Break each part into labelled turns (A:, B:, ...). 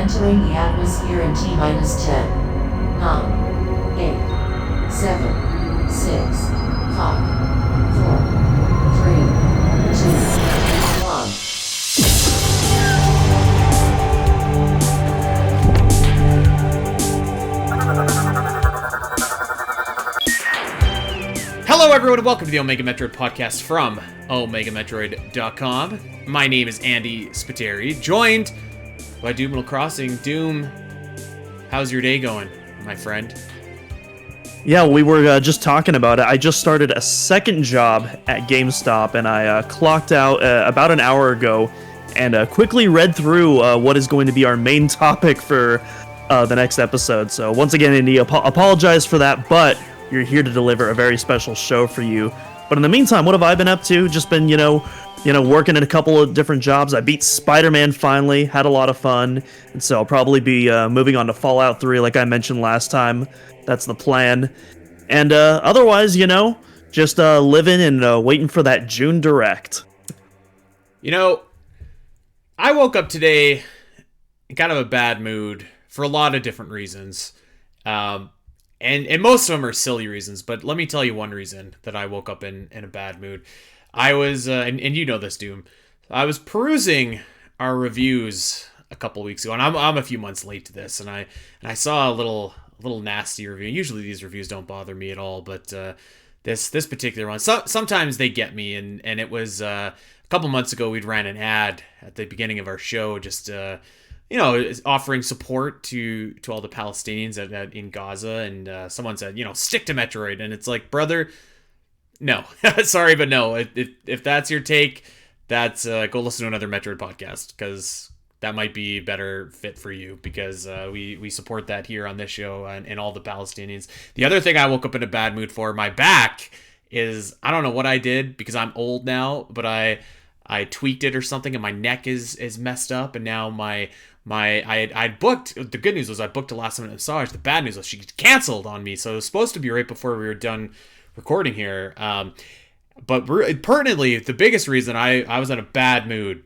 A: Entering the atmosphere in T minus 10, 9, 8, 7, 6, 5, 4, 3, 2, 1.
B: Hello everyone and welcome to the Omega Metroid podcast from OmegaMetroid.com. My name is Andy Spiteri, joined by Doom Crossing. Doom, how's your day going, my friend?
C: Yeah, we were just talking about it. I just started a second job at GameStop, and I clocked out about an hour ago and quickly read through what is going to be our main topic for the next episode. So once again, Andy, apologize for that, but you're here to deliver a very special show for you. But in the meantime, what have I been up to? Just been, working in a couple of different jobs. I beat Spider-Man finally, had a lot of fun, and so I'll probably be moving on to Fallout 3 like I mentioned last time. That's the plan. And otherwise, just living and waiting for that June Direct.
B: I woke up today in kind of a bad mood for a lot of different reasons. And most of them are silly reasons, but let me tell you one reason that I woke up in a bad mood. I was, and you know this, Doom, I was perusing our reviews a couple weeks ago, and I'm a few months late to this, and I saw a little nasty review. Usually these reviews don't bother me at all, but this particular one, sometimes they get me, and it was a couple months ago we'd ran an ad at the beginning of our show, just offering support to all the Palestinians in Gaza, and someone said, stick to Metroid, and it's like, brother, no, sorry, but no. If that's your take, that's go listen to another Metroid podcast, because that might be a better fit for you, because we support that here on this show and all the Palestinians. The other thing I woke up in a bad mood for, my back is, I don't know what I did, because I'm old now, but I tweaked it or something, and my neck is messed up, and now I booked. The good news was I booked a last minute massage. The bad news was she canceled on me, so it was supposed to be right before we were done recording here. But pertinently, the biggest reason I was in a bad mood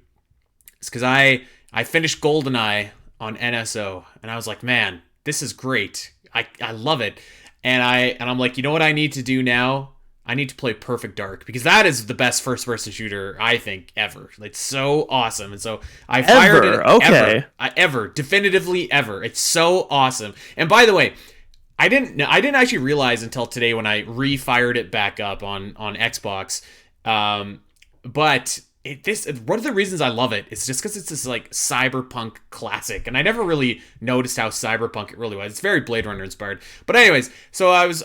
B: is because I finished GoldenEye on NSO, and I was like, man, this is great. I love it, and I'm like, you know what I need to do now? I need to play Perfect Dark, because that is the best first-person shooter, I think, ever. It's so awesome. And so I fired it.
C: Okay.
B: Ever. Definitively ever. It's so awesome. And by the way, I didn't actually realize until today when I refired it back up on Xbox. But one of the reasons I love it is just because it's this like cyberpunk classic, and I never really noticed how cyberpunk it really was. It's very Blade Runner inspired. But anyways, so I was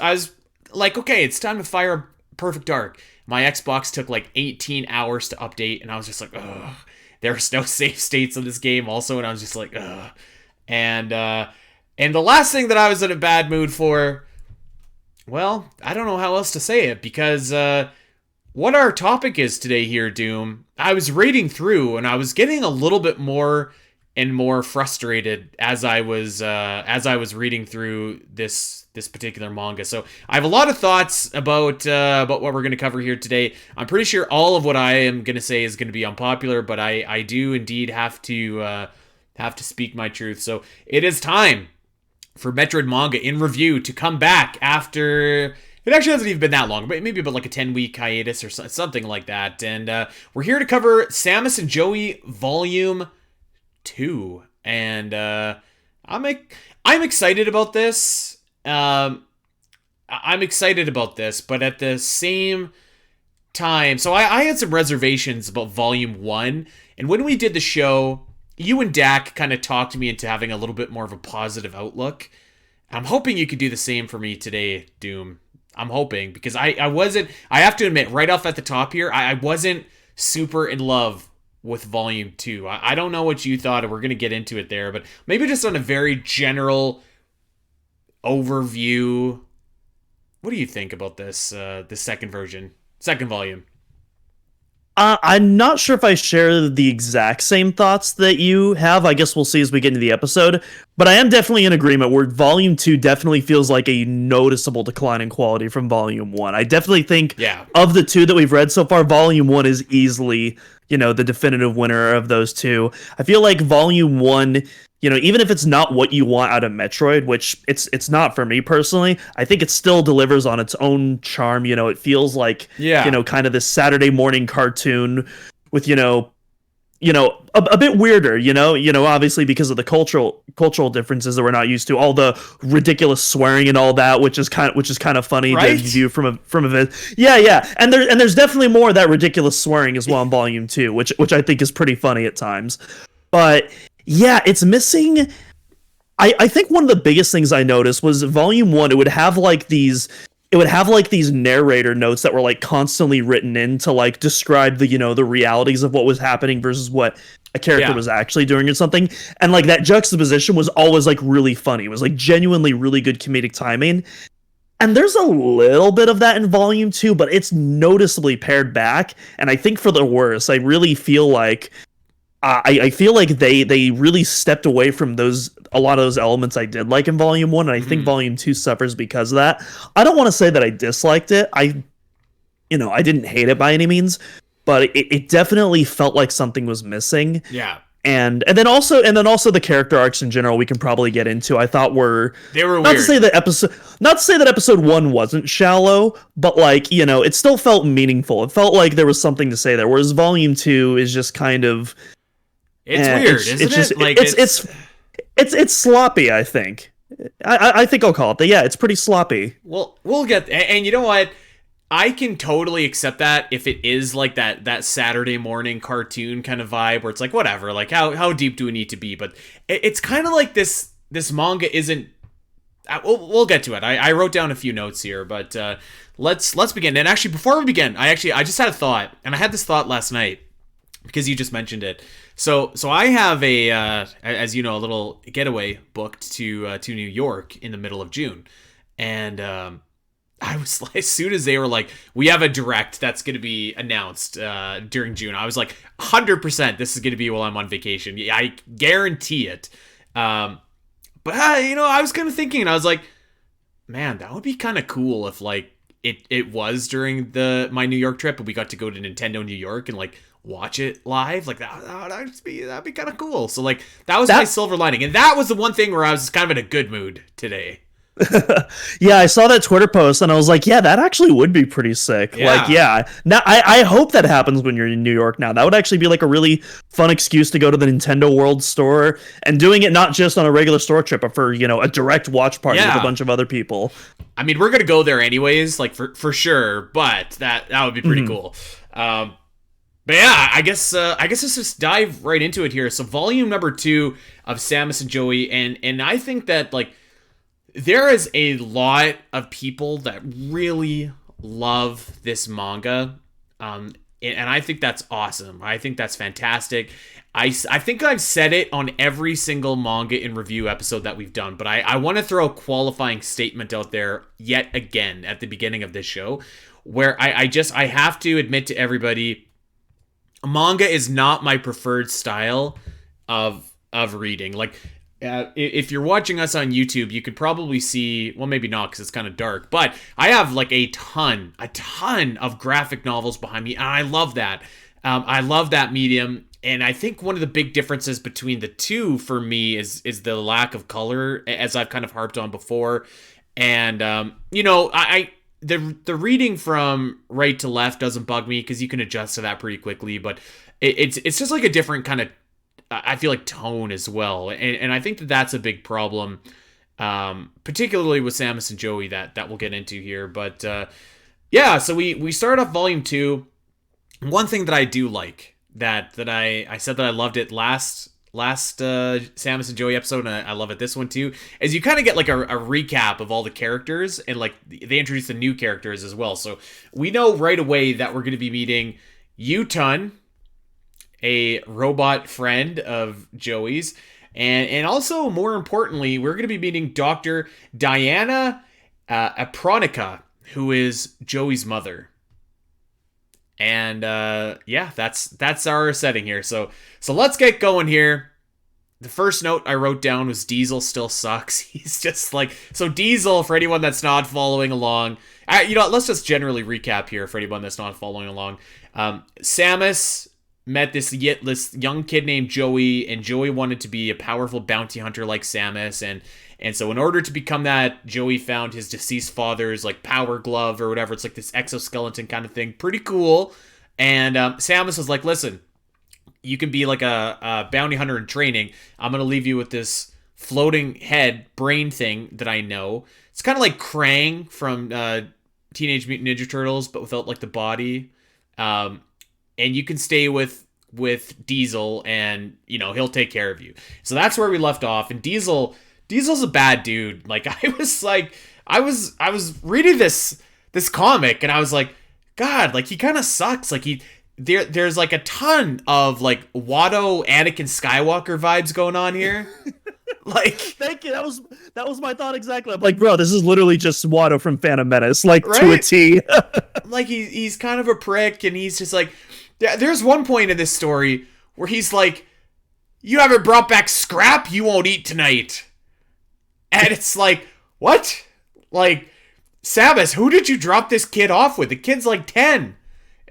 B: like, okay, it's time to fire Perfect Dark. My Xbox took like 18 hours to update, and I was just like, ugh. There's no save states in this game also, and I was just like, ugh. And the last thing that I was in a bad mood for, well, I don't know how else to say it, because what our topic is today here, Doom, I was reading through, and I was getting a little bit more and more frustrated as I was reading through this particular manga. So I have a lot of thoughts about what we're going to cover here today. I'm pretty sure all of what I am going to say is going to be unpopular, but I do indeed have to speak my truth. So it is time for Metroid Manga in review to come back after. It actually hasn't even been that long, but maybe about like a 10-week hiatus or something like that. And we're here to cover Samus and Joey Volume 2, and I'm excited about this. I'm excited about this, but at the same time, so I had some reservations about Volume 1, and when we did the show, you and Dak kind of talked me into having a little bit more of a positive outlook. I'm hoping you could do the same for me today, Doom. I'm hoping, because I have to admit, right off at the top here, I wasn't super in love with Volume 2. I don't know what you thought, and we're going to get into it there, but maybe just on a very general overview, what do you think about this second volume?
C: I'm not sure if I share the exact same thoughts that you have. I guess we'll see as we get into the episode. But I am definitely in agreement where Volume 2 definitely feels like a noticeable decline in quality from Volume 1. I definitely think of the two that we've read so far, Volume 1 is easily, the definitive winner of those two. I feel like Volume 1 even if it's not what you want out of Metroid, which it's not for me personally, I think it still delivers on its own charm. It feels like,
B: Yeah.
C: kind of this Saturday morning cartoon with, a bit weirder, obviously because of the cultural differences that we're not used to, all the ridiculous swearing and all that, which is kind of funny
B: Right?
C: to view from a yeah, and there's definitely more of that ridiculous swearing as well in Volume 2, which I think is pretty funny at times. But yeah, it's missing. I think one of the biggest things I noticed was Volume 1, it would have like these narrator notes that were like constantly written in to like describe the the realities of what was happening versus what a character was actually doing or something. And like that juxtaposition was always like really funny. It was like genuinely really good comedic timing. And there's a little bit of that in Volume 2, but it's noticeably pared back, and I think for the worse. I really feel like I feel like they really stepped away from a lot of those elements I did like in Volume 1, and I think Volume 2 suffers because of that. I don't want to say that I disliked it. I didn't hate it by any means, but it definitely felt like something was missing.
B: Yeah.
C: And then also the character arcs in general we can probably get into. I thought
B: they were
C: not
B: weird.
C: to say that episode 1 wasn't shallow, but like, it still felt meaningful. It felt like there was something to say there, whereas Volume 2 is just kind of
B: weird, isn't it?
C: Just,
B: Like
C: it's sloppy, I think. I think I'll call it that. Yeah, it's pretty sloppy.
B: Well, we'll get, and you know what? I can totally accept that if it is like that Saturday morning cartoon kind of vibe where it's like, whatever, like how deep do we need to be? But it's kind of like this manga isn't. We'll get to it. I wrote down a few notes here, but let's begin. And actually, before we begin, I just had a thought, and I had this thought last night because you just mentioned it. So I have as you know, a little getaway booked to New York in the middle of June, and I was like, as soon as they were like, we have a direct that's going to be announced during June, I was like, 100% this is going to be while I'm on vacation. Yeah, I guarantee it. But I was kind of thinking, and I was like, man, that would be kind of cool if like it was during my New York trip and we got to go to Nintendo New York and like watch it live. Like that'd be kind of cool. So like that was my silver lining, and that was the one thing where I was kind of in a good mood today.
C: Yeah, I saw that Twitter post and I was like, yeah, that actually would be pretty sick.
B: Yeah.
C: Like, yeah. Now I hope that happens when you're in New York now. That would actually be like a really fun excuse to go to the Nintendo World store, and doing it not just on a regular store trip, but for, a direct watch party with a bunch of other people.
B: I mean, we're going to go there anyways, like for sure, but that would be pretty cool. But yeah, I guess let's just dive right into it here. So volume number 2 of Samus and Joey, and I think that like there is a lot of people that really love this manga, and I think that's awesome. I think that's fantastic. I think I've said it on every single manga in review episode that we've done, but I want to throw a qualifying statement out there yet again at the beginning of this show, where I have to admit to everybody, manga is not my preferred style of reading. Like, if you're watching us on YouTube, you could probably see, well, maybe not because it's kind of dark, but I have like a ton of graphic novels behind me, and I love that. I love that medium, and I think one of the big differences between the two for me is the lack of color, as I've kind of harped on before. And the reading from right to left doesn't bug me because you can adjust to that pretty quickly, but it's just like a different kind of, I feel like, tone as well, and I think that's a big problem, particularly with Samus and Joey that we'll get into here. But yeah, so we start off volume 2. One thing that I do like that I said that I loved it last Samus and Joey episode, and I love it this one too, is you kind of get like a recap of all the characters, and like they introduce the new characters as well. So we know right away that we're going to be meeting Yutun, a robot friend of Joey's, and also, more importantly, we're going to be meeting Dr. Diana Apronika, who is Joey's mother. And yeah, that's our setting here. So let's get going here. The first note I wrote down was Diesel still sucks. He's just like, so Diesel, for anyone that's not following along, let's just generally recap here for anyone that's not following along. Samus met this young kid named Joey, and Joey wanted to be a powerful bounty hunter like Samus, and so in order to become that, Joey found his deceased father's like power glove or whatever. It's like this exoskeleton kind of thing. Pretty cool. And Samus was like, listen, you can be like a bounty hunter in training. I'm going to leave you with this floating head brain thing that I know. It's kind of like Krang from Teenage Mutant Ninja Turtles, but without like the body. And you can stay with Diesel, and he'll take care of you. So that's where we left off. And Diesel's a bad dude. Like I was reading this comic, and I was like, God, like he kind of sucks. Like there's like a ton of like Watto Anakin Skywalker vibes going on here. Like,
C: thank you. That was my thought exactly. I'm like, bro, this is literally just Watto from Phantom Menace, like
B: right?
C: To a T.
B: Like he's kind of a prick, and he's just like, there's one point in this story where he's like, you haven't brought back scrap, you won't eat tonight. And it's like, what? Like, Samus, who did you drop this kid off with? The kid's like 10.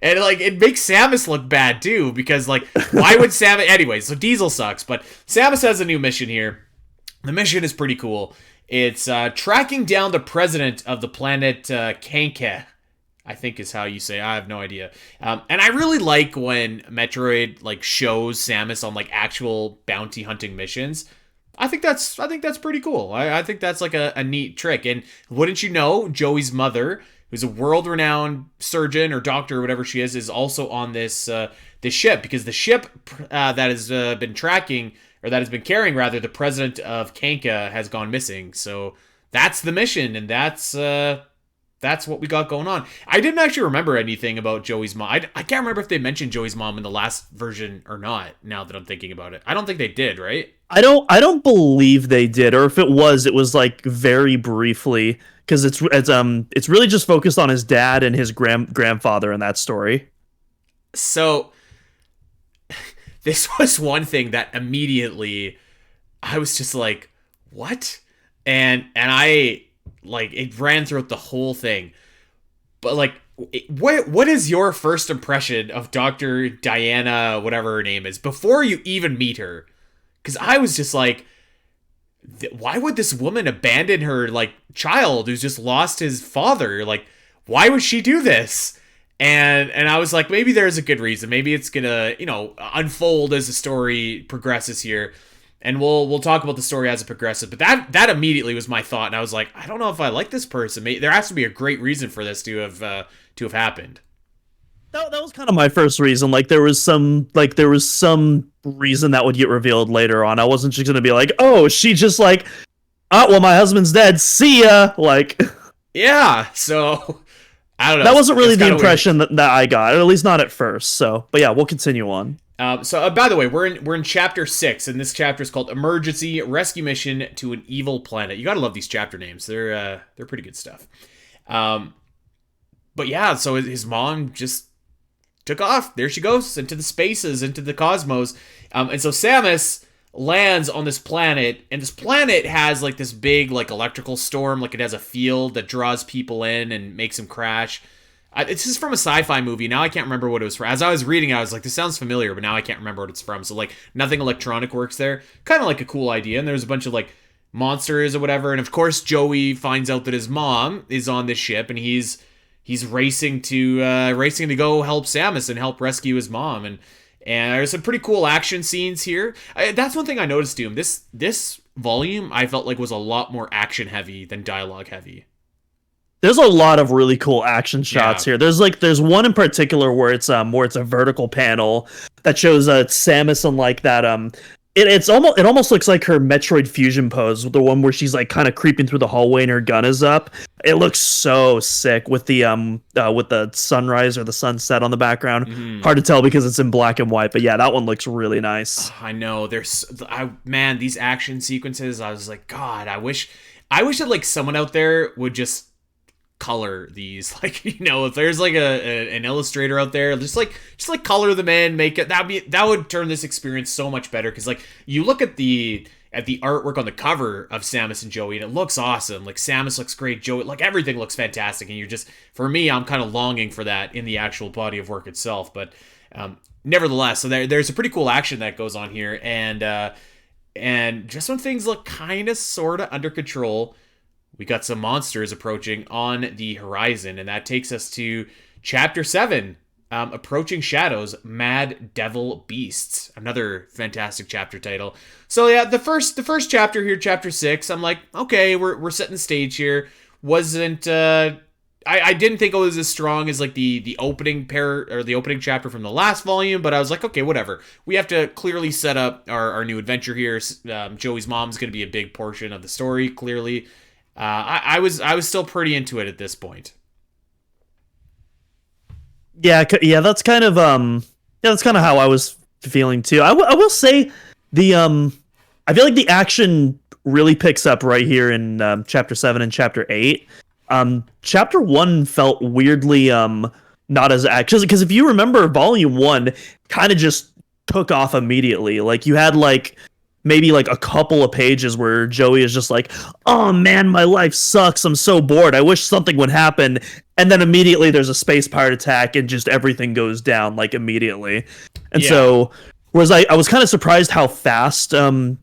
B: And like it makes Samus look bad too, because like, why would Samus? Anyway, so Diesel sucks, but Samus has a new mission here. The mission is pretty cool. It's tracking down the president of the planet Kanka, I think is how you say. I have no idea. And I really like when Metroid like shows Samus on like actual bounty hunting missions. I think that's pretty cool. I think that's like a neat trick. And wouldn't you know, Joey's mother, who's a world-renowned surgeon or doctor or whatever she is also on this ship, because the ship that has been tracking, or that has been carrying rather, the president of Kanka has gone missing. So that's the mission, and that's what we got going on. I didn't actually remember anything about Joey's mom. I can't remember if they mentioned Joey's mom in the last version or not, now that I'm thinking about it. I don't think they did, right?
C: I don't believe they did, or if it was like very briefly, because it's really just focused on his dad and his grandfather in that story.
B: So this was one thing that immediately I was just like, what? And I like, it ran throughout the whole thing. But like, what is your first impression of Dr. Diana, whatever her name is, before you even meet her? Because I was just like, why would this woman abandon her like child who's just lost his father? Like, why would she do this? And I was like, maybe there's a good reason. Maybe it's gonna, unfold as the story progresses here. And we'll talk about the story as it progresses. But that immediately was my thought, and I was like, I don't know if I like this person. There has to be a great reason for this to have happened.
C: That was kind of my first reason. Like there was some reason that would get revealed later on. I wasn't just gonna be like, oh, she just like, oh, well, my husband's dead. See ya. Like,
B: yeah. So I don't know.
C: That wasn't really the impression that I got, at least not at first. So, but yeah, we'll continue on.
B: So by the way, we're in chapter 6, and this chapter is called Emergency Rescue Mission to an Evil Planet. You gotta love these chapter names. They're pretty good stuff. But yeah, so his mom just took off. There she goes, into the spaces, into the cosmos. And so Samus lands on this planet, and this planet has like this big like electrical storm. Like it has a field that draws people in and makes them crash. It's just from a sci-fi movie. Now I can't remember what it was from. As I was reading, I was like, this sounds familiar, but now I can't remember what it's from. So like nothing electronic works there. Kind of like a cool idea. And there's a bunch of like monsters or whatever. And of course, Joey finds out that his mom is on this ship, and he's racing to go help Samus and help rescue his mom. And there's some pretty cool action scenes here. That's one thing I noticed, Doom. This volume I felt like was a lot more action heavy than dialogue heavy.
C: There's a lot of really cool action shots here. There's one in particular where it's a vertical panel that shows Samus on like that it almost looks like her Metroid Fusion pose, the one where she's like kind of creeping through the hallway and her gun is up. It looks so sick with the sunrise or the sunset on the background. Mm-hmm. Hard to tell because it's in black and white, but yeah, that one looks really nice.
B: I know. These action sequences, I was like, God, I wish that like someone out there would just color these, like, if there's like an illustrator out there, just color them in, make it, that would turn this experience so much better. Because like you look at the artwork on the cover of Samus and Joey, and it looks awesome. Like Samus looks great, Joey, like everything looks fantastic, and you're just, for me, I'm kind of longing for that in the actual body of work itself. But Nevertheless, so there's a pretty cool action that goes on here, and just when things look kind of sort of under control, we got some monsters approaching on the horizon, and that takes us to Chapter 7, Approaching Shadows, Mad Devil Beasts. Another fantastic chapter title. So yeah, the first chapter here, Chapter 6, I'm like, okay, we're setting the stage here. Wasn't I didn't think it was as strong as like the opening the opening chapter from the last volume, but I was like, okay, whatever. We have to clearly set up our new adventure here. Joey's mom's going to be a big portion of the story. Clearly, I was still pretty into it at this point.
C: Yeah, that's kind of how I was feeling too. I will say I feel like the action really picks up right here in Chapter 7 and Chapter 8. Chapter 1 felt weirdly not as action, because if you remember, Volume 1 kind of just took off immediately. Like, you had like maybe like a couple of pages where Joey is just like, oh man, my life sucks, I'm so bored, I wish something would happen, and then immediately there's a space pirate attack and just everything goes down like immediately. And so whereas I was kind of surprised how fast the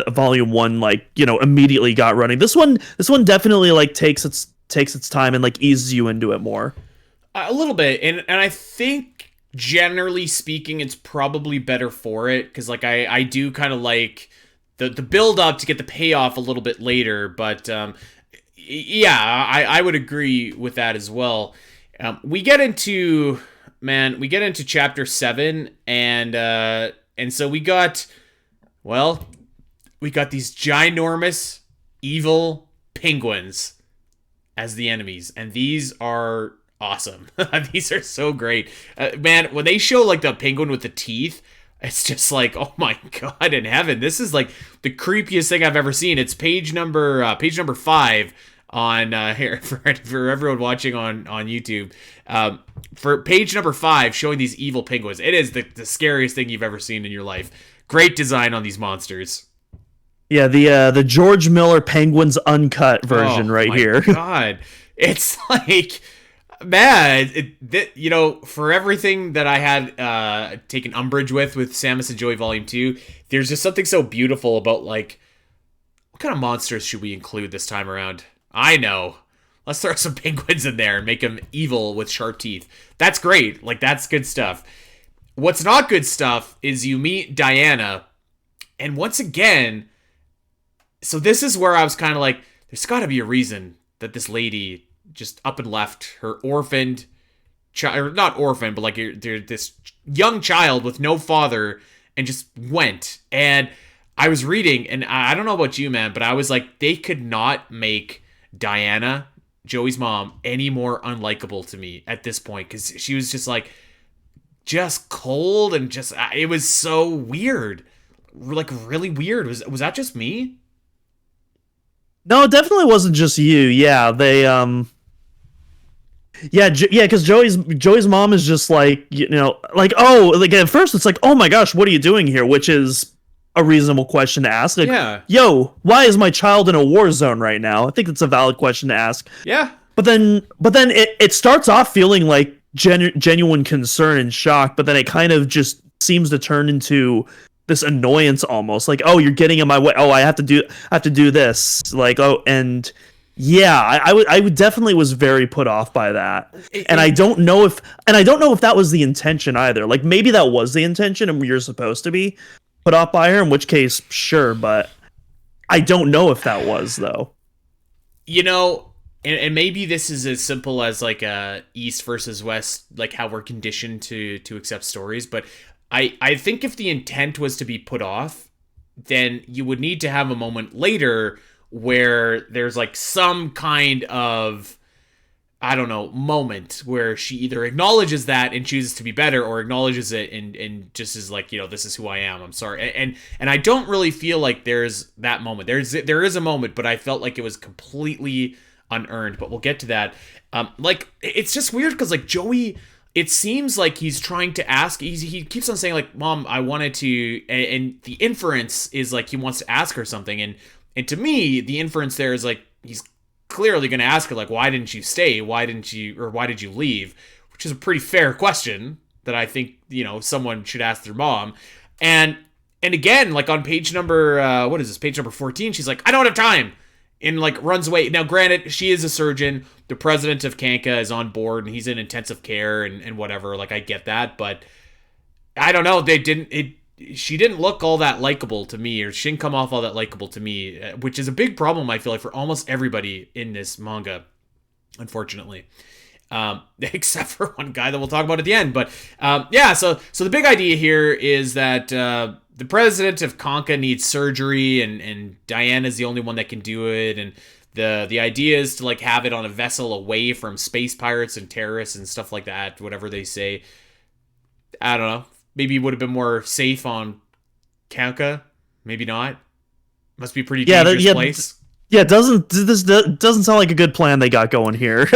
C: Volume 1 like immediately got running. This one definitely like takes its time and like eases you into it more.
B: A little bit, and I think generally speaking, it's probably better for it, because like I do kind of like the build up to get the payoff a little bit later. But yeah, I would agree with that as well. We get into Chapter 7, and so we got these ginormous evil penguins as the enemies, and these are awesome. These are so great. Man, when they show like the penguin with the teeth, it's just like, oh my god in heaven, this is like the creepiest thing I've ever seen. It's page number 5 on here for everyone watching on YouTube. For page number 5, showing these evil penguins. It is the scariest thing you've ever seen in your life. Great design on these monsters.
C: Yeah, the George Miller Penguins Uncut version here.
B: God, it's like, man, for everything that I had taken umbrage with Samus and Joey Volume 2, there's just something so beautiful about, like, what kind of monsters should we include this time around? I know. Let's throw some penguins in there and make them evil with sharp teeth. That's great. Like, that's good stuff. What's not good stuff is you meet Diana, and once again, so this is where I was kind of like, there's got to be a reason that this lady just up and left her orphaned child, or not orphaned, but like this young child with no father, and just went. And I was reading, and I don't know about you, man, but I was like, they could not make Diana, Joey's mom, any more unlikable to me at this point, because she was just like, just cold, and just, it was so weird, like really weird. Was that just me?
C: No, it definitely wasn't just you. Yeah, they because Joey's mom is just like, like, oh, like at first it's like, oh my gosh, what are you doing here? Which is a reasonable question to ask. Like,
B: yeah.
C: Yo, why is my child in a war zone right now? I think it's a valid question to ask.
B: Yeah.
C: But then it starts off feeling like genuine concern and shock, but then it kind of just seems to turn into this annoyance almost, like, oh, you're getting in my way, oh, I have to do this, like, oh, and yeah, I would definitely was very put off by that. And I don't know if that was the intention either. Like, maybe that was the intention and you're supposed to be put off by her, in which case sure, but I don't know if that was, though.
B: And maybe this is as simple as like East versus West, like how we're conditioned to accept stories, but I think if the intent was to be put off, then you would need to have a moment later where there's like some kind of, I don't know, moment where she either acknowledges that and chooses to be better, or acknowledges it and just is like, this is who I am, I'm sorry. And I don't really feel like there's that moment. There is a moment, but I felt like it was completely unearned, but we'll get to that. Like, it's just weird because like Joey, it seems like he's trying to ask, he keeps on saying like, Mom, I wanted to, and the inference is like he wants to ask her something, and to me, the inference there is like, he's clearly going to ask her like, why didn't you stay? Why did you leave? Which is a pretty fair question. that I think, someone should ask their mom. And again, like on page number, what is this? Page number 14, she's like, I don't have time. And like runs away. Now, granted, she is a surgeon. The president of Kanka is on board and he's in intensive care and whatever. Like, I get that, but I don't know. She didn't look all that likable to me, or she didn't come off all that likable to me, which is a big problem, I feel like, for almost everybody in this manga, unfortunately. Except for one guy that we'll talk about at the end. But so the big idea here is that the president of Kanka needs surgery, and Diana's the only one that can do it, and the idea is to like have it on a vessel away from space pirates and terrorists and stuff like that, whatever they say. I don't know. Maybe it would have been more safe on Kanka. Maybe not. Must be a pretty dangerous place.
C: Yeah, doesn't sound like a good plan they got going here.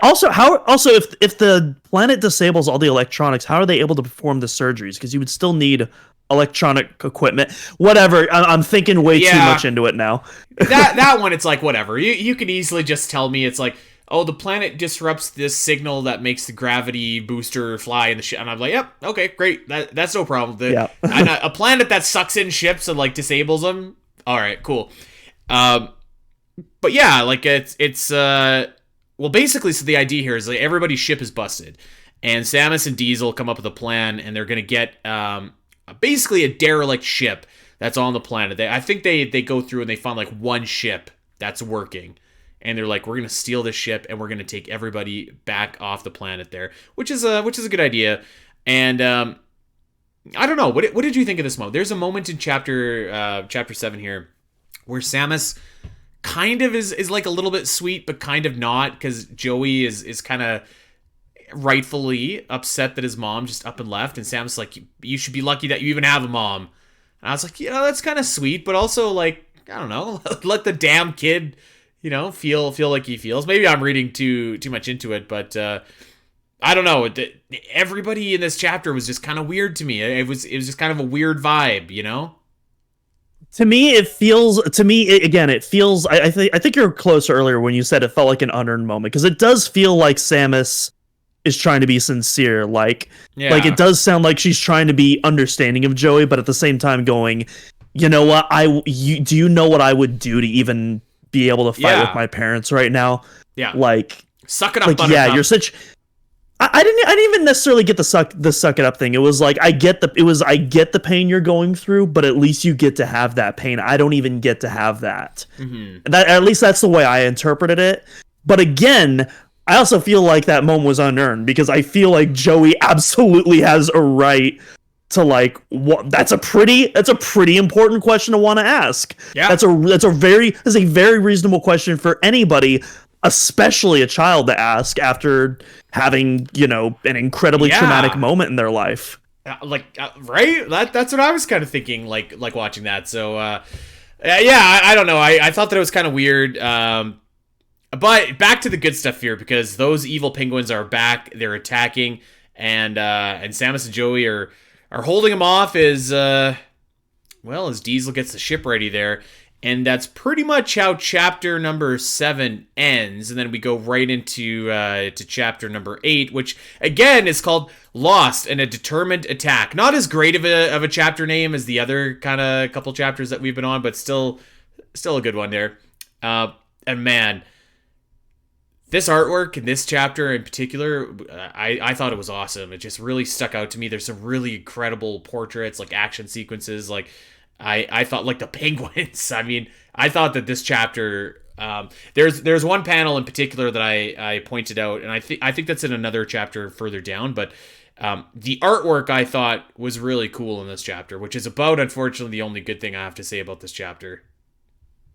C: Also, if the planet disables all the electronics, how are they able to perform the surgeries? Because you would still need electronic equipment. Whatever. I'm thinking way too much into it now.
B: that one, it's like whatever. You can easily just tell me it's like, oh, the planet disrupts this signal that makes the gravity booster fly in the ship. And I'm like, yep, okay, great. That's no problem. A planet that sucks in ships and like disables them. All right, cool. But yeah, like it's well, basically, so the idea here is like everybody's ship is busted, and Samus and Diesel come up with a plan, and they're gonna get basically a derelict ship that's on the planet. I think they go through and they find like one ship that's working, and they're like, we're gonna steal this ship and we're gonna take everybody back off the planet there, which is a good idea. And I don't know, what did you think of this moment? There's a moment in chapter 7 here where Samus kind of is like a little bit sweet, but kind of not, because Joey is kind of rightfully upset that his mom just up and left, and Samus like, you should be lucky that you even have a mom. And I was like, that's kind of sweet, but also like, I don't know, let the damn kid, feel like he feels. Maybe I'm reading too much into it, but I don't know. Everybody in this chapter was just kind of weird to me. It was just kind of a weird vibe,
C: To me, it feels. I think you're close earlier when you said it felt like an unearned moment, because it does feel like Samus is trying to be sincere. Like it does sound like she's trying to be understanding of Joey, but at the same time going, you know what? Do you know what I would do to even be able to fight with my parents right now?
B: Yeah,
C: like
B: suck it up.
C: Like, yeah, you're such. I didn't even necessarily get the suck it up thing. It was like I get the pain you're going through, but at least you get to have that pain. I don't even get to have that. Mm-hmm. That at least that's the way I interpreted it. But again, I also feel like that moment was unearned, because I feel like Joey absolutely has a right to like what. That's a pretty important question to want to ask.
B: Yeah,
C: that's a very reasonable question for anybody, especially a child, to ask after having, an incredibly traumatic moment in their life.
B: Right? That's what I was kind of thinking, like watching that. So, I don't know. I thought that it was kind of weird. But back to the good stuff here, because those evil penguins are back. They're attacking, and Samus and Joey are holding them off as Diesel gets the ship ready there. And that's pretty much how chapter number 7 ends. And then we go right into to chapter number 8, which, again, is called Lost and a Determined Attack. Not as great of a chapter name as the other kind of couple chapters that we've been on, but still a good one there. And man, this artwork in this chapter in particular, I thought it was awesome. It just really stuck out to me. There's some really incredible portraits, like action sequences, like... I thought, like, the penguins. I mean, I thought that this chapter, there's one panel in particular that I pointed out, and I think that's in another chapter further down, but the artwork I thought was really cool in this chapter, which is about, unfortunately, the only good thing I have to say about this chapter.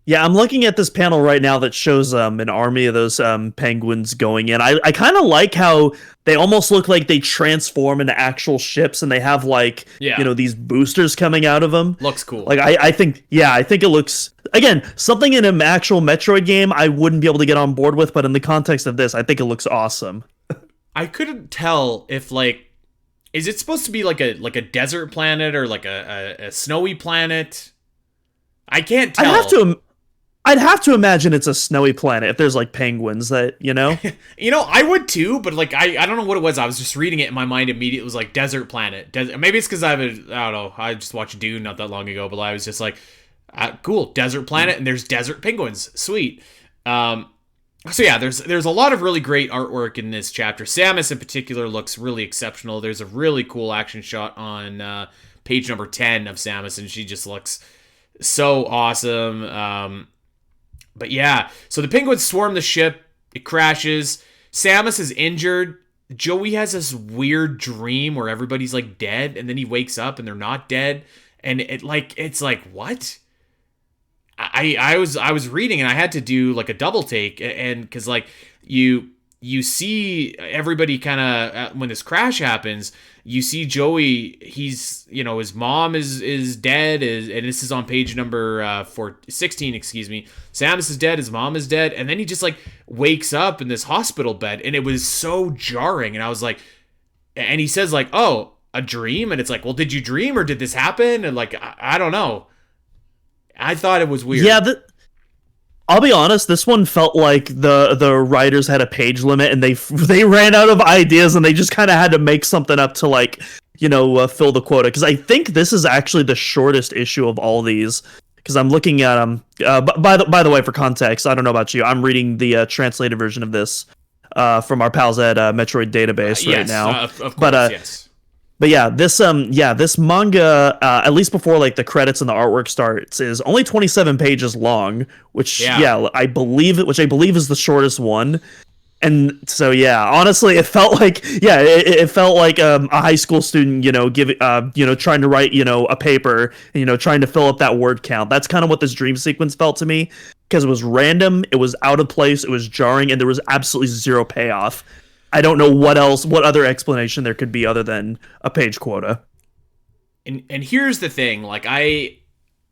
C: Yeah, I'm looking at this panel right now that shows an army of those penguins going in. I kind of like how they almost look like they transform into actual ships, and they have these boosters coming out of them.
B: Looks cool.
C: Like I think it looks, again, something in an actual Metroid game I wouldn't be able to get on board with, but in the context of this, I think it looks awesome.
B: I couldn't tell if is it supposed to be like a desert planet or like a snowy planet? I can't tell.
C: I'd have to imagine it's a snowy planet if there's like penguins that, you know?
B: I would too, but like I don't know what it was. I was just reading it in my mind immediately. It was like desert planet. Maybe it's because I don't know. I just watched Dune not that long ago, but I was just like, cool, desert planet, and there's desert penguins. Sweet. So yeah, there's a lot of really great artwork in this chapter. Samus in particular looks really exceptional. There's a really cool action shot on page number 10 of Samus, and she just looks so awesome. But yeah, so the penguins swarm the ship. It crashes. Samus is injured. Joey has this weird dream where everybody's like dead, and then he wakes up and they're not dead. And it's like what? I was reading and I had to do like a double take, and because like you see everybody kind of when this crash happens, you see Joey, he's his mom is dead, and this is on page number 16, excuse me. Samus is dead, his mom is dead, and then he just like wakes up in this hospital bed, and it was so jarring, and I was like, and he says like, oh, a dream, and it's like, well, did you dream or did this happen? And like I don't know. I thought it was weird.
C: Yeah, I'll be honest, this one felt like the writers had a page limit and they ran out of ideas and they just kind of had to make something up to like, fill the quota. Because I think this is actually the shortest issue of all these. Because I'm looking at them. By the way, for context, I don't know about you, I'm reading the translated version of this from our pals at Metroid Database right now.
B: Of course, yes.
C: But yeah, this manga, at least before like the credits and the artwork starts, is only 27 pages long, which I believe is the shortest one. And so yeah, honestly, it felt like it felt like a high school student, trying to write a paper, and, trying to fill up that word count. That's kind of what this dream sequence felt to me, because it was random, it was out of place, it was jarring, and there was absolutely zero payoff. I don't know what other explanation there could be other than a page quota.
B: And here's the thing, like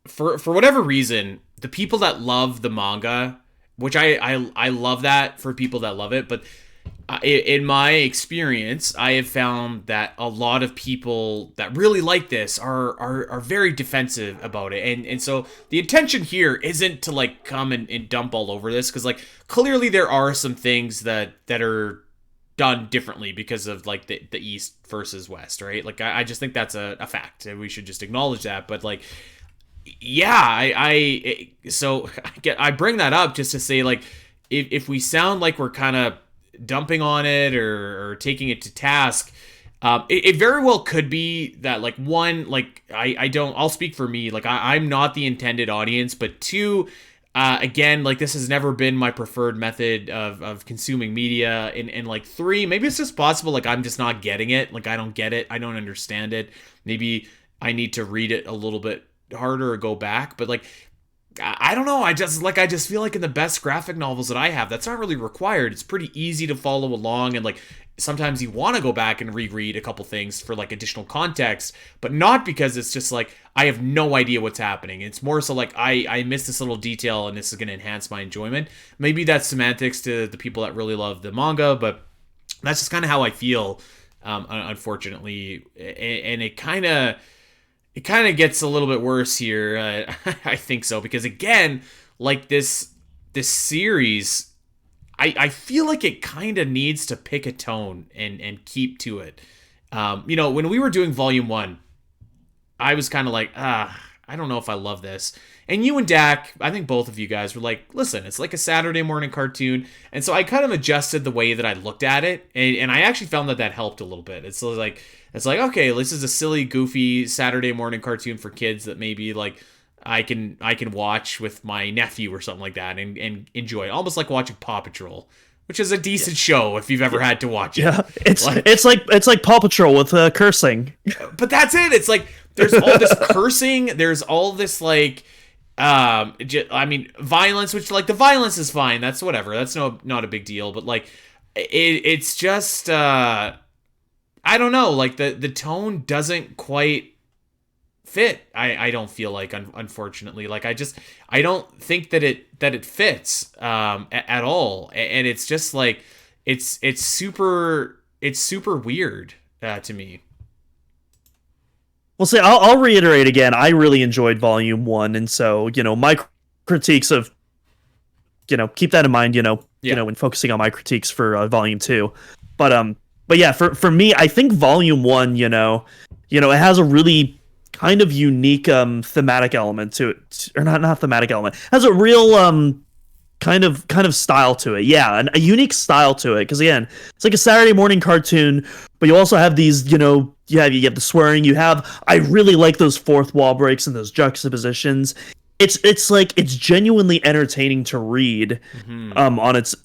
B: for whatever reason, the people that love the manga, which I love that for people that love it, but in my experience, I have found that a lot of people that really like this are very defensive about it. And so the intention here isn't to like come and dump all over this, because like clearly there are some things that are done differently because of like the East versus West, right? Like I just think that's a fact, and we should just acknowledge that. But like, yeah, I bring that up just to say, like, if we sound like we're kind of dumping on it or taking it to task, it very well could be that, like, one, like I'll speak for me, like I'm not the intended audience, but two, again, like this has never been my preferred method of consuming media, and like three, maybe it's just possible like I'm just not getting it, like I don't get it, I don't understand it, maybe I need to read it a little bit harder or go back, but like I don't know, I just feel like in the best graphic novels that I have, that's not really required. It's pretty easy to follow along, and like sometimes you want to go back and reread a couple things for like additional context, but not because it's just like I have no idea what's happening. It's more so like I missed this little detail and this is going to enhance my enjoyment. Maybe that's semantics to the people that really love the manga, but that's just kind of how I feel, unfortunately. And it kind of gets a little bit worse here. I think so, because again, like this series, I feel like it kind of needs to pick a tone and keep to it. When we were doing Volume 1, I was kind of like, I don't know if I love this. And you and Dak, I think both of you guys were like, listen, it's like a Saturday morning cartoon. And so I kind of adjusted the way that I looked at it. And I actually found that helped a little bit. It's like, okay, this is a silly, goofy Saturday morning cartoon for kids that maybe like I can watch with my nephew or something like that and enjoy it. Almost like watching Paw Patrol, which is a decent show if you've ever had to watch it.
C: Yeah, it's like Paw Patrol with cursing.
B: But that's it. It's like there's all this cursing. There's all this like, violence. Which like the violence is fine. That's whatever. That's not a big deal. But like, it's just I don't know. Like the tone doesn't quite fit. I don't feel like, unfortunately, like I don't think that it fits at all, and it's just like it's super weird to me.
C: Well, see, I'll reiterate again. I really enjoyed Volume 1, and so my critiques of keep that in mind,
B: Yeah.
C: when focusing on my critiques for Volume 2. But yeah, for me, I think Volume 1, it has a really kind of unique thematic element to it, or not thematic element. It has a real kind of style to it. Yeah, a unique style to it, because again, it's like a Saturday morning cartoon, but you also have these, you have the swearing, I really like those fourth wall breaks and those juxtapositions. It's like it's genuinely entertaining to read on its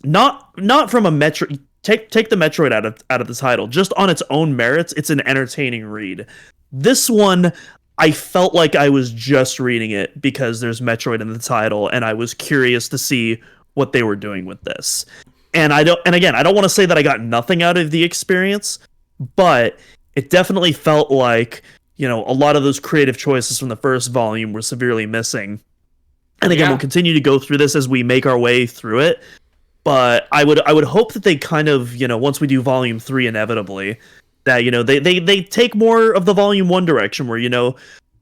C: not from a Metroid. Take the Metroid out of the title, just on its own merits. It's an entertaining read. This one, I felt like I was just reading it because there's Metroid in the title, and I was curious to see what they were doing with this. And again, I don't want to say that I got nothing out of the experience, but it definitely felt like, a lot of those creative choices from the first volume were severely missing. And again, we'll continue to go through this as we make our way through it. But I would hope that they kind of, once we do Volume 3 inevitably, that, they take more of the Volume 1 direction where,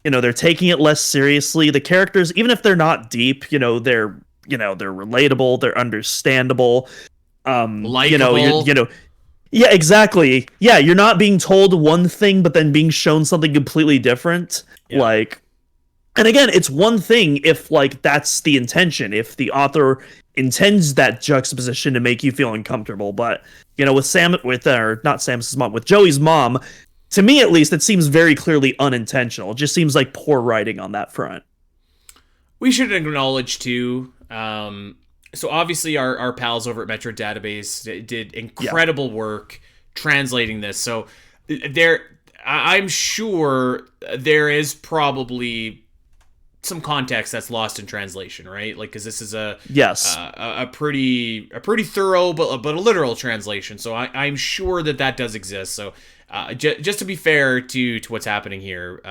C: they're taking it less seriously. The characters, even if they're not deep, they're relatable, they're understandable.
B: Likeable.
C: Yeah, exactly. Yeah, you're not being told one thing but then being shown something completely different. Yeah. And again, it's one thing if that's the intention, if the author intends that juxtaposition to make you feel uncomfortable. But with Samus's mom, with Joey's mom, to me at least, it seems very clearly unintentional. It just seems like poor writing on that front.
B: We should acknowledge too. So obviously our pals over at Metroid Database did incredible work translating this. So I'm sure there is probably some context that's lost in translation, right? Because this is a pretty thorough but a literal translation. So I'm sure that does exist. So just to be fair to what's happening here.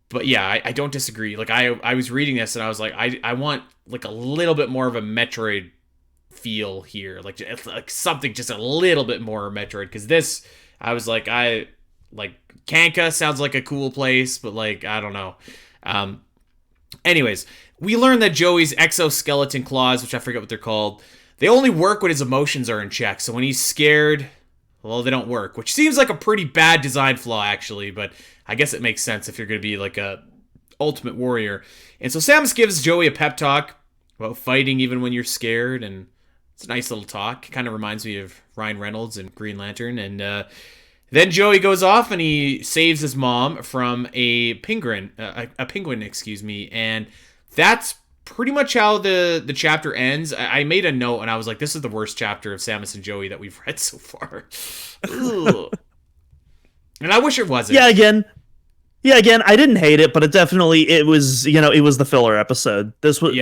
B: But yeah, I don't disagree. I was reading this and I was like, I want a little bit more of a Metroid feel here, something just a little bit more Metroid. Because this, I was like, Kanka sounds like a cool place, but I don't know. Anyways, we learned that Joey's exoskeleton claws, which I forget what they're called, they only work when his emotions are in check. So when he's scared, well, they don't work, which seems like a pretty bad design flaw, actually, but I guess it makes sense if you're going to be a ultimate warrior. And so Samus gives Joey a pep talk about fighting even when you're scared, and it's a nice little talk. Kind of reminds me of Ryan Reynolds and Green Lantern. And then Joey goes off and he saves his mom from a penguin, and that's pretty much how the chapter ends. I made a note and I was like, this is the worst chapter of Samus and Joey that we've read so far. And I wish it wasn't.
C: Yeah, again, I didn't hate it, but it was the filler episode. This was,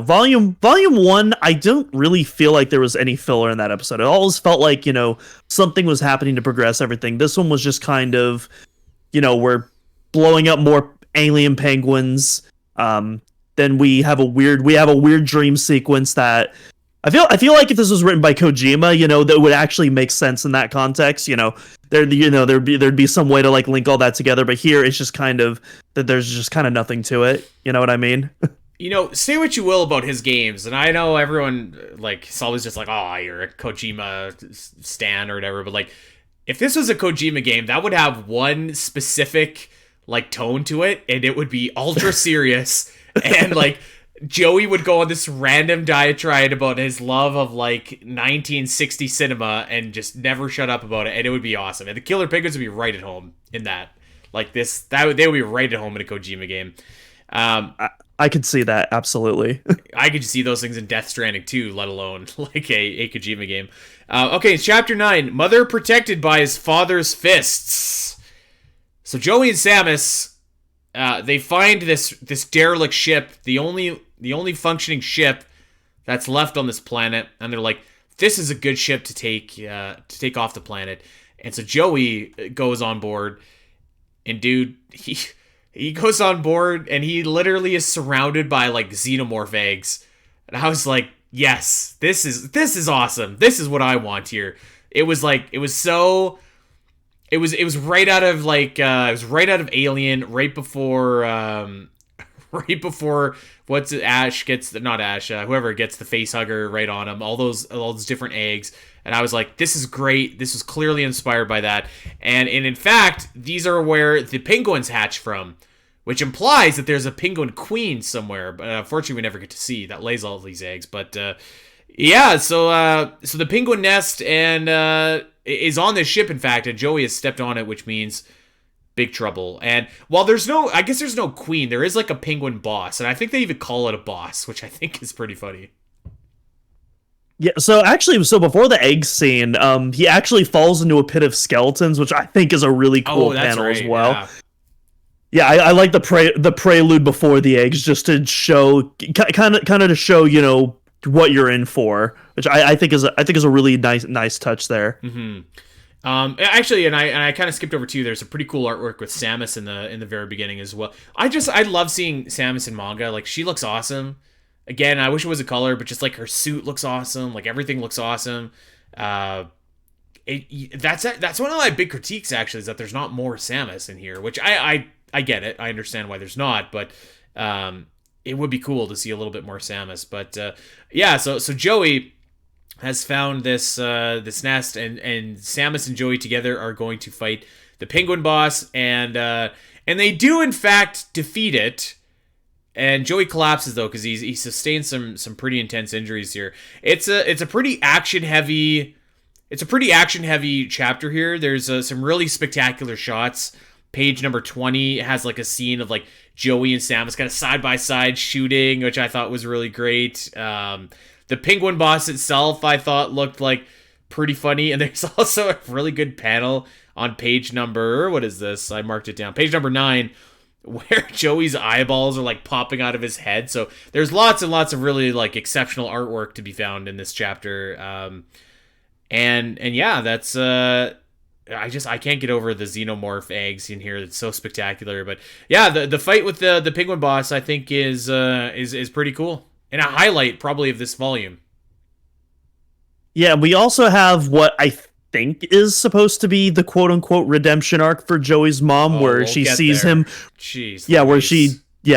C: volume 1, I don't really feel like there was any filler in that episode. It always felt like, something was happening to progress everything. This one was just kind of, we're blowing up more alien penguins. Then we have a weird dream sequence that I feel like if this was written by Kojima, that would actually make sense in that context. There'd be some way to link all that together, but here it's just kind of that there's just kind of nothing to it. You know what I mean?
B: Say what you will about his games, and I know everyone it's always just oh, you're a Kojima stan or whatever, but if this was a Kojima game, that would have one specific tone to it, and it would be ultra serious, and Joey would go on this random diatribe about his love of 1960 cinema and just never shut up about it, and it would be awesome. And the Killer Penguins would be right at home in that. They would be right at home in a Kojima game.
C: I could see that, absolutely.
B: I could see those things in Death Stranding too, let alone a Kojima game. Okay, Chapter 9, Mother Protected by His Father's Fists. So Joey and Samus, they find this derelict ship, the only functioning ship that's left on this planet, and they're like, this is a good ship to take off the planet. And so Joey goes on board, and dude, he goes on board, and he literally is surrounded by xenomorph eggs. And I was like, yes, this is awesome. This is what I want here. It was right out of Alien, right before right before Ash gets not Ash, whoever gets the face hugger right on him, all those different eggs, and I was like, this is great. This was clearly inspired by that, and in fact, these are where the penguins hatch from, which implies that there's a penguin queen somewhere, but unfortunately we never get to see that lays all of these eggs. But yeah, so the penguin nest and is on this ship, in fact, and Joey has stepped on it, which means big trouble. And while I guess there's no queen, there is like a penguin boss, and I think they even call it a boss, which I think is pretty funny.
C: Yeah, so before the egg scene, he actually falls into a pit of skeletons, which I think is a really cool panel as well.
B: Yeah.
C: Yeah, I like the prelude before the eggs, just to show kind of to show, you know, what you're in for, which I think is a really nice touch there.
B: Mm-hmm. Actually, and I kind of skipped over too. There's a pretty cool artwork with Samus in the very beginning as well. I love seeing Samus in manga. Like, she looks awesome. Again, I wish it was a color, but just like her suit looks awesome. Like, everything looks awesome. That's one of my big critiques, actually, is that there's not more Samus in here, which I get it. I understand why there's not, but it would be cool to see a little bit more Samus. But yeah, so Joey has found this nest, and Samus and Joey together are going to fight the penguin boss, and they do in fact defeat it. And Joey collapses though, because he sustained some pretty intense injuries here. It's a pretty action heavy chapter here. There's some really spectacular shots. Page number 20 has like a scene of like Joey and Samus kind of side by side shooting, which I thought was really great. The penguin boss itself, I thought, looked like pretty funny. And there's also a really good panel on page number, what is this? I marked it down. Page number 9, where Joey's eyeballs are like popping out of his head. So there's lots and lots of really like exceptional artwork to be found in this chapter. And yeah, that's I can't get over the xenomorph eggs in here. It's so spectacular. But yeah, the fight with the penguin boss, I think, is pretty cool, and a highlight probably of this volume.
C: Yeah, we also have what I think is supposed to be the quote-unquote redemption arc for Joey's mom, where she sees him.
B: Jeez.
C: Yeah,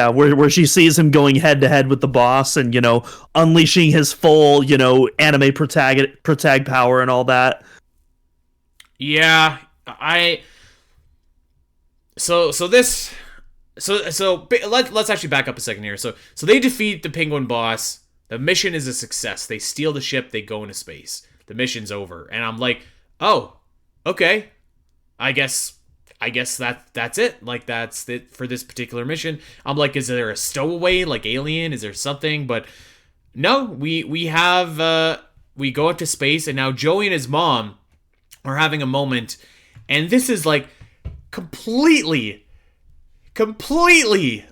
C: where she sees him going head to head with the boss, and, you know, unleashing his full, you know, anime protag power and all that.
B: Yeah, let's actually back up a second here. So they defeat the penguin boss. The mission is a success. They steal the ship. They go into space. The mission's over, and I'm like, oh, okay. I guess that's it. Like, that's it for this particular mission. I'm like, is there a stowaway like Alien? Is there something? But no, we go up to space, and now Joey and his mom are having a moment, and this is like completely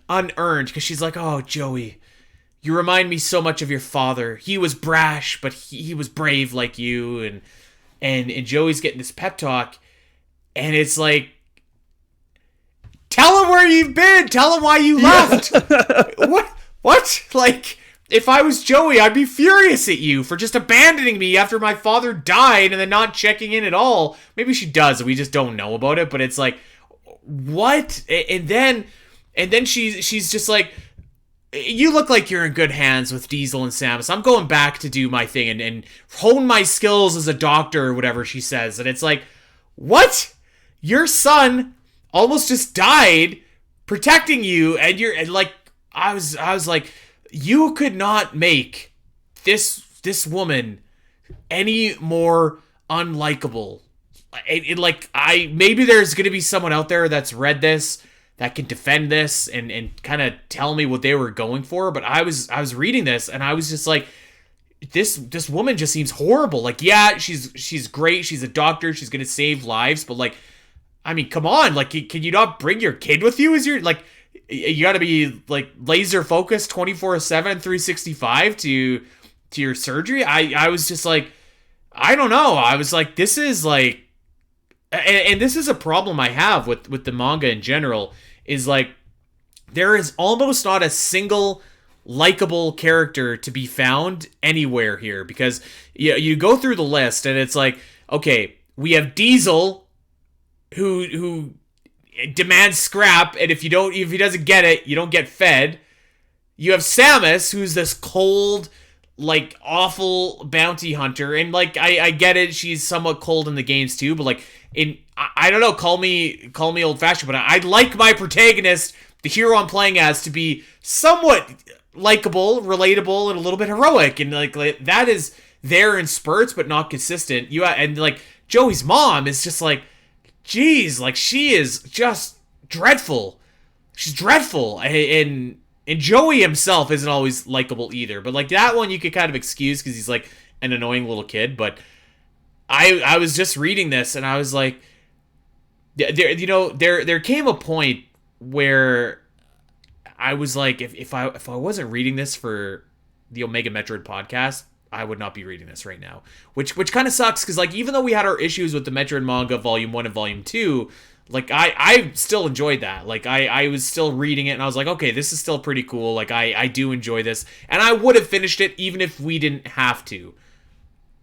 B: unearned, because she's like, oh, Joey, you remind me so much of your father. He was brash, but he was brave like you. And Joey's getting this pep talk, and it's like, tell him where you've been. Tell him why you left. What? Like, if I was Joey, I'd be furious at you for just abandoning me after my father died and then not checking in at all. Maybe she does, we just don't know about it, but it's like, what? And then she's just like, you look like you're in good hands with Diesel and Samus. I'm going back to do my thing and hone my skills as a doctor or whatever she says. And it's like, what? Your son almost just died protecting you, and like, I was like, you could not make this woman any more unlikable. Maybe there's gonna be someone out there that's read this that can defend this and kind of tell me what they were going for. But I was reading this, and I was just like, this woman just seems horrible. Like, yeah, she's great. She's a doctor. She's gonna save lives. But like, I mean, come on. Like, can you not bring your kid with you? You got to be like laser focused 24/7, 365 to your surgery. I was just like, I don't know. I was like, this is like, and this is a problem I have with the manga in general, is like, there is almost not a single likable character to be found anywhere here, because you go through the list and it's like, okay, we have Diesel who demands scrap, and if he doesn't get it, you don't get fed. you have Samus, who's this cold, like, awful bounty hunter, and, like, I get it, she's somewhat cold in the games too, but, like, I don't know, call me old-fashioned, but I like my protagonist, the hero I'm playing as, to be somewhat likable, relatable, and a little bit heroic, and, like that is there in spurts, but not consistent. And, like, Joey's mom is just, like, geez, like, she is just dreadful. She's dreadful, and Joey himself isn't always likable either, but, like, that one you could kind of excuse because he's, like, an annoying little kid, but I was just reading this, and I was like, there came a point where I was like, if I wasn't reading this for the Omega Metroid podcast, I would not be reading this right now, which kind of sucks, because, like, even though we had our issues with the Metroid manga Volume 1 and Volume 2, like, I still enjoyed that. Like, I was still reading it, and I was like, okay, this is still pretty cool. Like, I do enjoy this, and I would have finished it even if we didn't have to.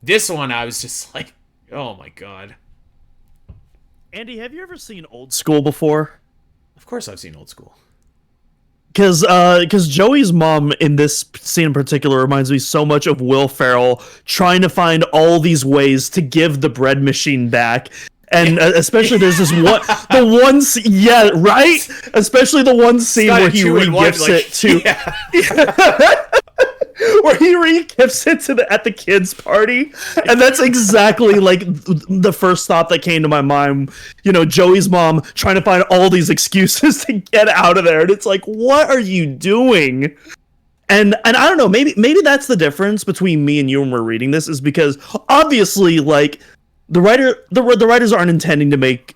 B: This one, I was just like, oh my god.
C: Andy, have you ever seen Old School before?
B: Of course I've seen Old School.
C: Because Joey's mom in this scene in particular reminds me so much of Will Ferrell trying to find all these ways to give the bread machine back. And especially there's this yeah, right? Especially the one scene where he re-gifts it to... Yeah. Where he re-gifts it at the kids' party. And that's exactly, like, the first thought that came to my mind. You know, Joey's mom trying to find all these excuses to get out of there. And it's like, what are you doing? And I don't know, maybe that's the difference between me and you when we're reading this, is because obviously, like, the writers aren't intending to make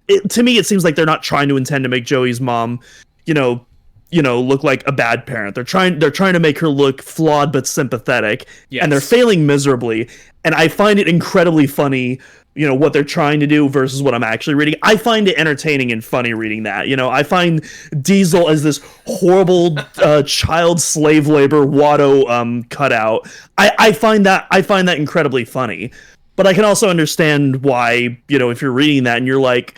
C: it. To me, it seems like they're not trying to intend to make Joey's mom, look like a bad parent. They're trying to make her look flawed but sympathetic, yes. And they're failing miserably. And I find it incredibly funny, what they're trying to do versus what I'm actually reading. I find it entertaining and funny reading that. I find Diesel as this horrible child slave labor Watto cutout. I find that incredibly funny. But I can also understand why, if you're reading that and you're like,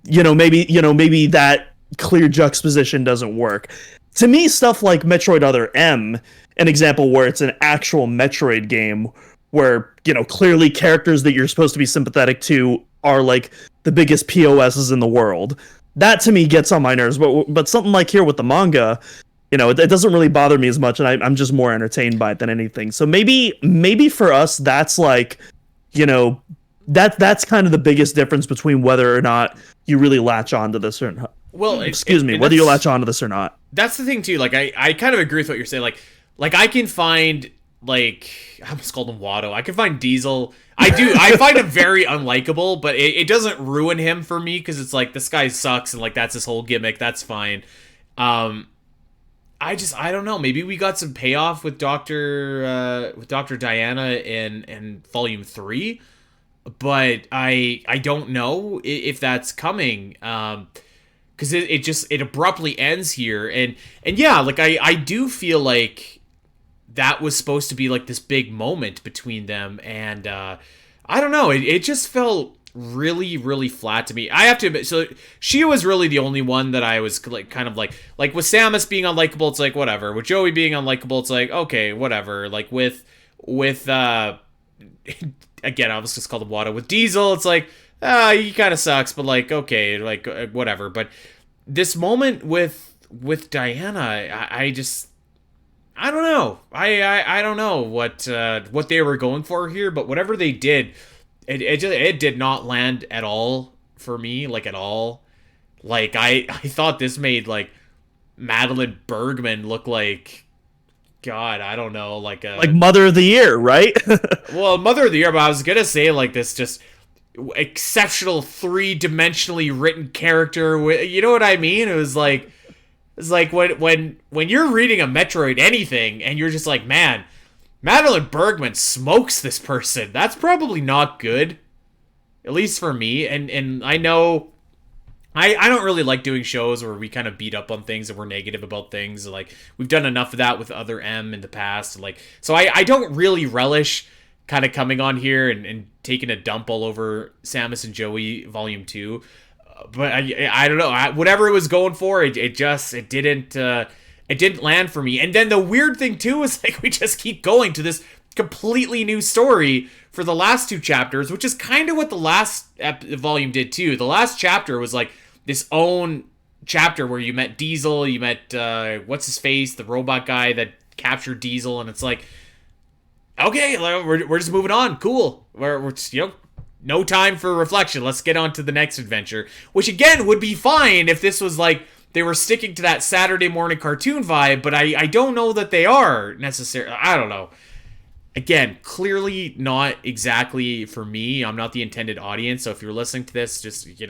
C: maybe that clear juxtaposition doesn't work. To me, stuff like Metroid Other M, an example where it's an actual Metroid game where, clearly characters that you're supposed to be sympathetic to are like the biggest POSs in the world. That to me gets on my nerves. But something like here with the manga, it doesn't really bother me as much, and I'm just more entertained by it than anything. So maybe for us, that's like, that's kind of the biggest difference between whether or not you really latch onto this or not.
B: Well,
C: whether you latch onto this or not.
B: That's the thing too. Like, I kind of agree with what you're saying. Like I can find, like, I almost called him Watto. I can find Diesel. I find him very unlikable, but it doesn't ruin him for me, because it's like, this guy sucks, and, like, that's his whole gimmick. That's fine. I don't know. Maybe we got some payoff with Dr. Diana in Volume 3, but I don't know if that's coming. Because it abruptly ends here, and yeah, like, I do feel like that was supposed to be, like, this big moment between them, and I don't know, it just felt really, really flat to me. I have to admit, so she was really the only one that I was, like, kind of like with Samus being unlikable, it's like, whatever. With Joey being unlikable, it's like, okay, whatever. Like, with again, I was just called him Watto. With Diesel, it's like, he kind of sucks, but, like, okay, like, whatever. But this moment with Diana, I don't know. I don't know what they were going for here, but whatever they did, it did not land at all for me, like, at all. Like, I thought this made, like, Madeline Bergman look like, God, I don't know, like
C: Mother of the Year, right?
B: Well, Mother of the Year, but I was gonna say, like, this just exceptional 3-dimensionally written character. You know what I mean? It's like when you're reading a Metroid anything and you're just like, man, Madeline Bergman smokes this person. That's probably not good, at least for me. And I know I don't really like doing shows where we kind of beat up on things and we're negative about things. Like, we've done enough of that with Other M in the past. Like, so I don't really relish kind of coming on here and taking a dump all over Samus and Joey Volume 2. But I don't know. Whatever it was going for, it didn't It didn't land for me. And then the weird thing too is like we just keep going to this completely new story for the last 2 chapters, which is kind of what the last volume did too. The last chapter was like this own chapter where you met Diesel, you met what's his face, the robot guy that captured Diesel, and it's like, okay, we're just moving on. Cool. We're no time for reflection. Let's get on to the next adventure, which again would be fine if this was like they were sticking to that Saturday morning cartoon vibe, but I don't know that they are necessarily. I don't know. Again, clearly not exactly for me. I'm not the intended audience, so if you're listening to this, just, you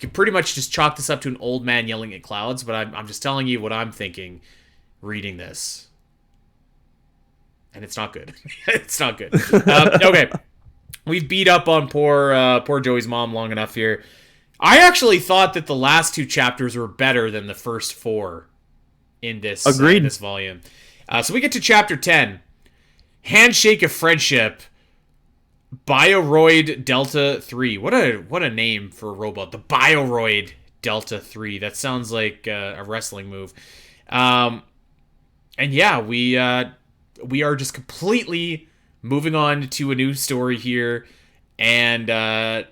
B: can pretty much just chalk this up to an old man yelling at clouds, but I'm just telling you what I'm thinking reading this. And it's not good. It's not good. Okay. We've beat up on poor Joey's mom long enough here. I actually thought that the last 2 chapters were better than the first 4 in this,
C: Agreed.
B: This volume. So we get to chapter 10. Handshake of Friendship. Bioroid Delta 3. What a name for a robot. The Bioroid Delta 3. That sounds like a wrestling move. And yeah, we are just completely moving on to a new story here. And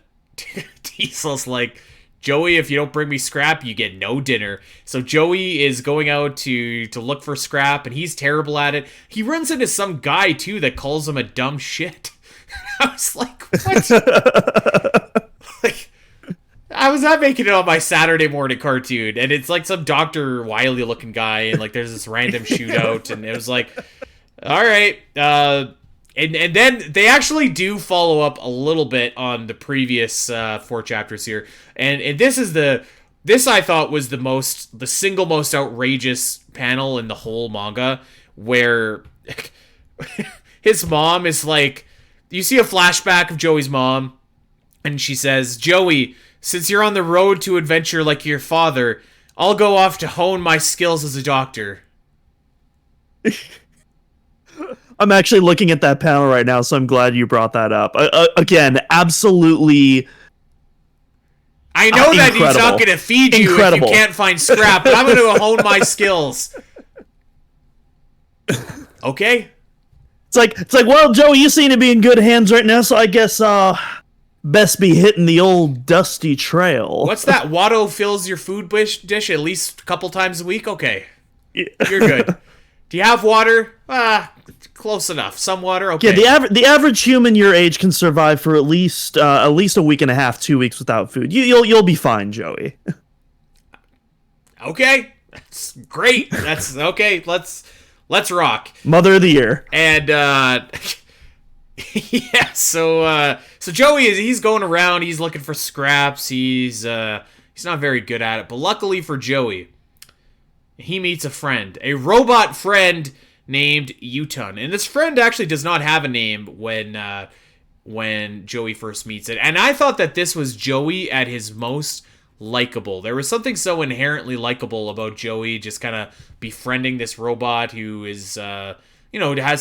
B: Diesel's like, Joey, if you don't bring me scrap, you get no dinner. So Joey is going out to look for scrap, and he's terrible at it. He runs into some guy, too, that calls him a dumb shit. I was like, what? Like, I was not making it on my Saturday morning cartoon, and it's like some Dr. Wily-looking guy, and like there's this random shootout, and it was like, all right, And then they actually do follow up a little bit on the previous 4 chapters here. And this I thought was the single most outrageous panel in the whole manga, where his mom is like, you see a flashback of Joey's mom, and she says, Joey, since you're on the road to adventure like your father, I'll go off to hone my skills as a doctor.
C: I'm actually looking at that panel right now, so I'm glad you brought that up. Again, absolutely.
B: I know that he's not going to feed you
C: Incredible.
B: if you can't find scrap, but I'm going to hone my skills. Okay.
C: It's like, well, Joey, you seem to be in good hands right now, so I guess best be hitting the old dusty trail.
B: What's that? Watto fills your food dish at least a couple times a week? Okay. You're good. Do you have water? Close enough. Some water? Okay.
C: Yeah, the average human your age can survive for at least a week and a half, 2 weeks without food. You'll be fine, Joey.
B: Okay. That's great. That's okay. Let's rock.
C: Mother of the year.
B: And yeah, so Joey he's going around, he's looking for scraps. He's not very good at it, but luckily for Joey, he meets a robot friend named Utun. And this friend actually does not have a name when Joey first meets it. And I thought that this was Joey at his most likable. There was something so inherently likable about Joey just kind of befriending this robot who is, has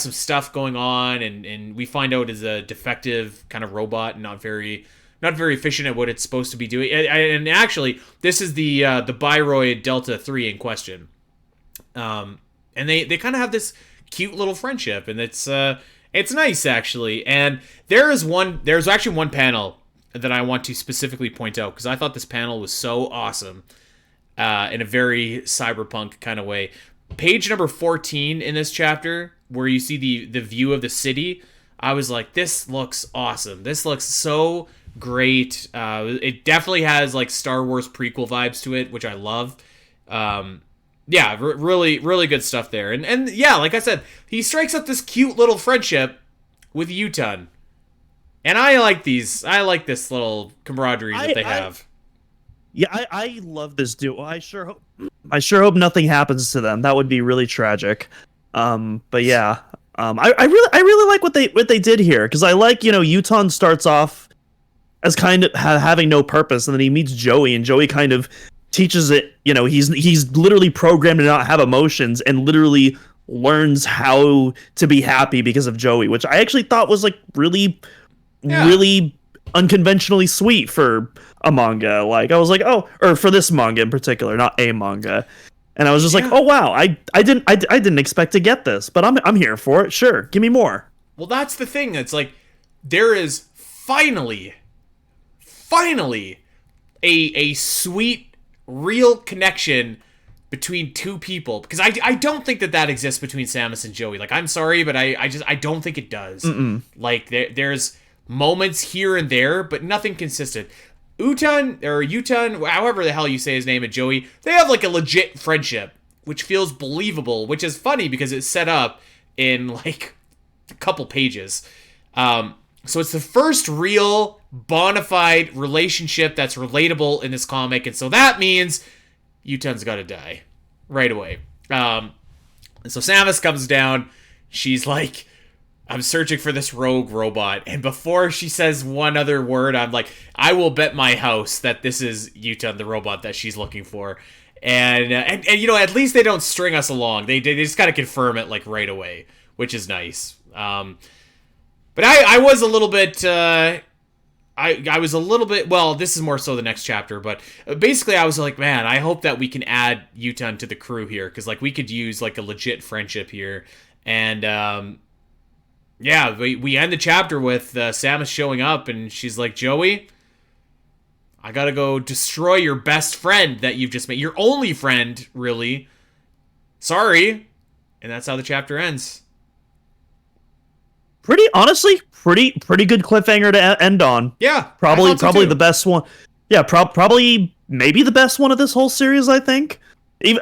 B: some stuff going on, and we find out is a defective kind of robot and not very efficient at what it's supposed to be doing. And actually, this is the Bioroid Delta 3 in question. And they kind of have this cute little friendship, and it's nice actually. And there's actually one panel that I want to specifically point out because I thought this panel was so awesome, in a very cyberpunk kind of way. Page number 14 in this chapter, where you see the view of the city. I was like, this looks awesome. This looks so great. It definitely has like Star Wars prequel vibes to it, which I love. Yeah, really, really good stuff there. And yeah, like I said, he strikes up this cute little friendship with Utun. And I like these. I like this little camaraderie that they have.
C: Yeah, I love this duo. I sure hope nothing happens to them. That would be really tragic. But yeah, I really like what they did here, because I like, Utun starts off as kind of having no purpose, and then he meets Joey, and Joey kind of teaches it. He's literally programmed to not have emotions, and literally learns how to be happy because of Joey, which I actually thought was like really unconventionally sweet for a manga. Like, I was like, or for this manga in particular, not a manga. And I was just like, oh wow, I didn't expect to get this, but I'm here for it. Sure, give me more.
B: Well, that's the thing. It's like there is finally a sweet, real connection between two people, because I don't think that exists between Samus and Joey. Like, I'm sorry, but I don't think it does. Like, there's moments here and there, but nothing consistent. Utun, however the hell you say his name, and Joey, they have like a legit friendship, which feels believable, which is funny because it's set up in like a couple pages. So it's the first real bona fide relationship that's relatable in this comic, and so that means Utun's got to die right away. And so Samus comes down. She's like, I'm searching for this rogue robot. And before she says one other word, I'm like, I will bet my house that this is Utun, the robot that she's looking for. And you know, at least they don't string us along. They just got to confirm it like right away, which is nice. But I was a little bit... I was a little bit, well, this is more so the next chapter, but basically I was like, man, I hope that we can add Utun to the crew here, because like we could use like a legit friendship here. And yeah, we end the chapter with Samus showing up, and she's like, Joey, I gotta go destroy your best friend that you've just made, your only friend, really. Sorry. And that's how the chapter ends.
C: Honestly, pretty good cliffhanger to end on.
B: Yeah,
C: probably the best one. Yeah, probably maybe the best one of this whole series, I think.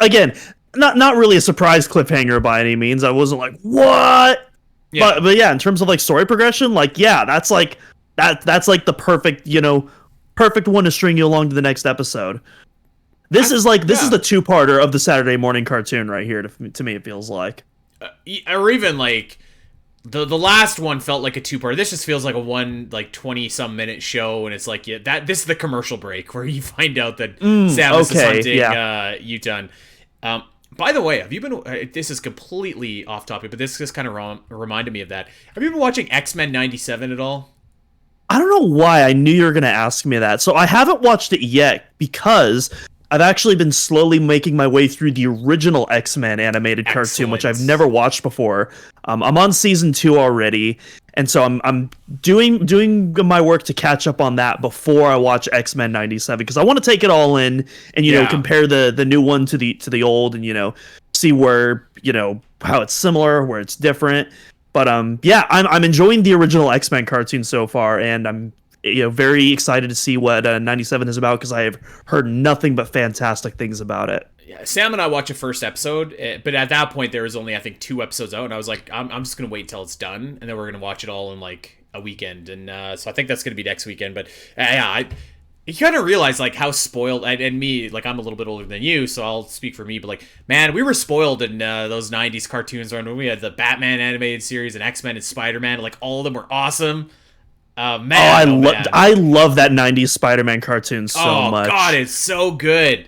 C: Again, not really a surprise cliffhanger by any means. I wasn't like, what? Yeah. But yeah, in terms of like story progression, like yeah, that's like the perfect one to string you along to the next episode. This is the two-parter of the Saturday morning cartoon right here. To me, it feels like,
B: or even like. The last one felt like a two-part. This just feels like a 20-some minute show, and it's like, yeah, this is the commercial break where you find out that Samus is hunting Utun. By the way, have you been? This is completely off topic, but this just kind of reminded me of that. Have you been watching X-Men '97 at all?
C: I don't know why I knew you were going to ask me that. So I haven't watched it yet because I've actually been slowly making my way through the original X-Men animated cartoon, which I've never watched before. I'm on season 2 already, and so I'm doing my work to catch up on that before I watch X-Men '97, because I want to take it all in and you know compare the new one to the old, and see where how it's similar, where it's different. But yeah, I'm enjoying the original X-Men cartoon so far, and I'm very excited to see what '97 is about, because I have heard nothing but fantastic things about it.
B: Yeah, Sam and I watched the first episode, but at that point there was only, I think, 2 episodes out, and I was like, I'm just gonna wait until it's done, and then we're gonna watch it all in like a weekend, and so I think that's gonna be next weekend. But yeah, you kind of realize like how spoiled, and me, like I'm a little bit older than you, so I'll speak for me, but like, man, we were spoiled in those '90s cartoons when we had the Batman animated series and X-Men and Spider-Man, like all of them were awesome. Man,
C: I love that '90s Spider-Man cartoon so much. Oh
B: God, it's so good.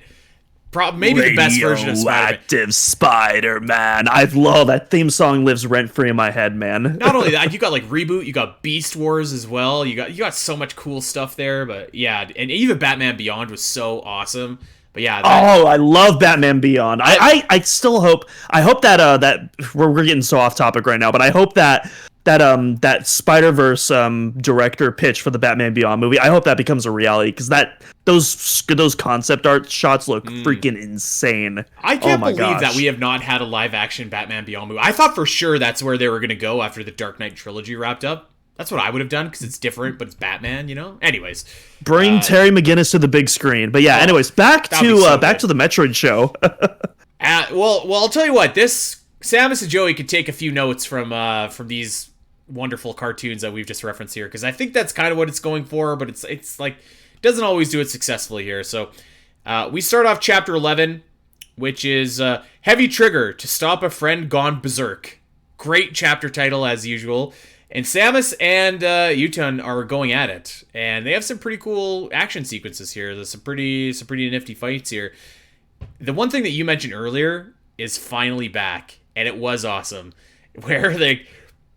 B: Maybe the best version of Spider-Man.
C: Radioactive Spider-Man. I love that theme song. Lives rent-free in my head, man.
B: Not only that, you got like Reboot, you got Beast Wars as well. You got so much cool stuff there. But yeah, and even Batman Beyond was so awesome. But yeah,
C: I love Batman Beyond. I still hope. I hope that we're getting so off topic right now, but I hope that Spider-Verse director pitch for the Batman Beyond movie, I hope that becomes a reality, because those concept art shots look freaking insane.
B: I can't believe that we have not had a live action Batman Beyond movie. I thought for sure that's where they were going to go after the Dark Knight trilogy wrapped up. That's what I would have done, because it's different, but it's Batman, Anyways,
C: bring Terry McGinnis to the big screen. But yeah, anyways, back to the Metroid show.
B: Well, I'll tell you what. This Samus and Joey could take a few notes from these wonderful cartoons that we've just referenced here, because I think that's kind of what it's going for, but it's like doesn't always do it successfully here. So we start off chapter 11, which is Heavy Trigger to Stop a Friend Gone Berserk. Great chapter title as usual. And Samus and Utun are going at it, and they have some pretty cool action sequences here. There's some pretty nifty fights here. The one thing that you mentioned earlier is finally back, and it was awesome, where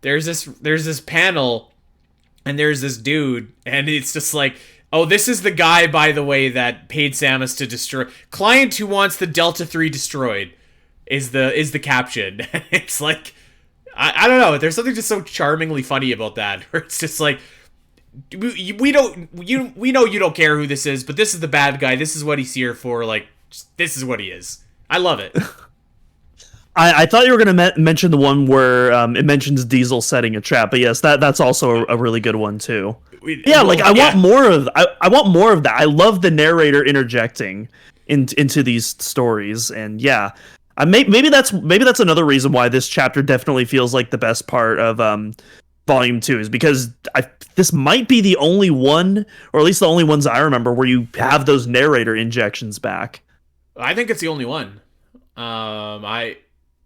B: there's this panel, and there's this dude, and it's just like, Oh, this is the guy, by the way, that paid Samus to destroy. Client who wants the Delta 3 destroyed is the caption. It's like, I don't know. There's something just so charmingly funny about that, where it's just like, we know you don't care who this is, but this is the bad guy. This is what he's here for. Like, this is what he is. I love it.
C: I thought you were going to mention the one where it mentions Diesel setting a trap, but yes, that's also a really good one too. Yeah, like I want more of I want more of that. I love the narrator interjecting into these stories, and yeah, maybe that's another reason why this chapter definitely feels like the best part of Volume 2 is because this might be the only one, or at least the only ones I remember, where you have those narrator injections back.
B: I think it's the only one.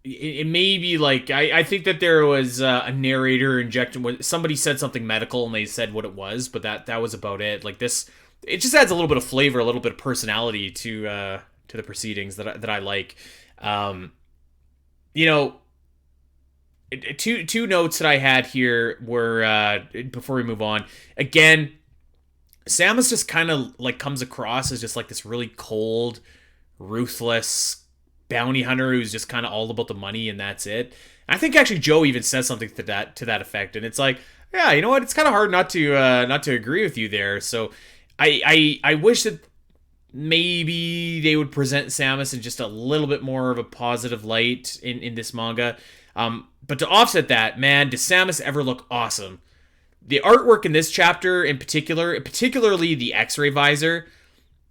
B: It may be like I think that there was a narrator injection where somebody said something medical and they said what it was, but that was about it. Like this, it just adds a little bit of flavor, a little bit of personality to the proceedings that I like. You know, two notes that I had here were before we move on. Again, Samus just kind of like comes across as just like this really cold, ruthless bounty hunter who's just kind of all about the money and that's it. I think actually Joe even says something to that effect, and it's like, yeah, you know what? It's kind of hard not to agree with you there. So I wish that maybe they would present Samus in just a little bit more of a positive light in this manga. But to offset that, man, does Samus ever look awesome? The artwork in this chapter in particular, particularly the X-ray visor,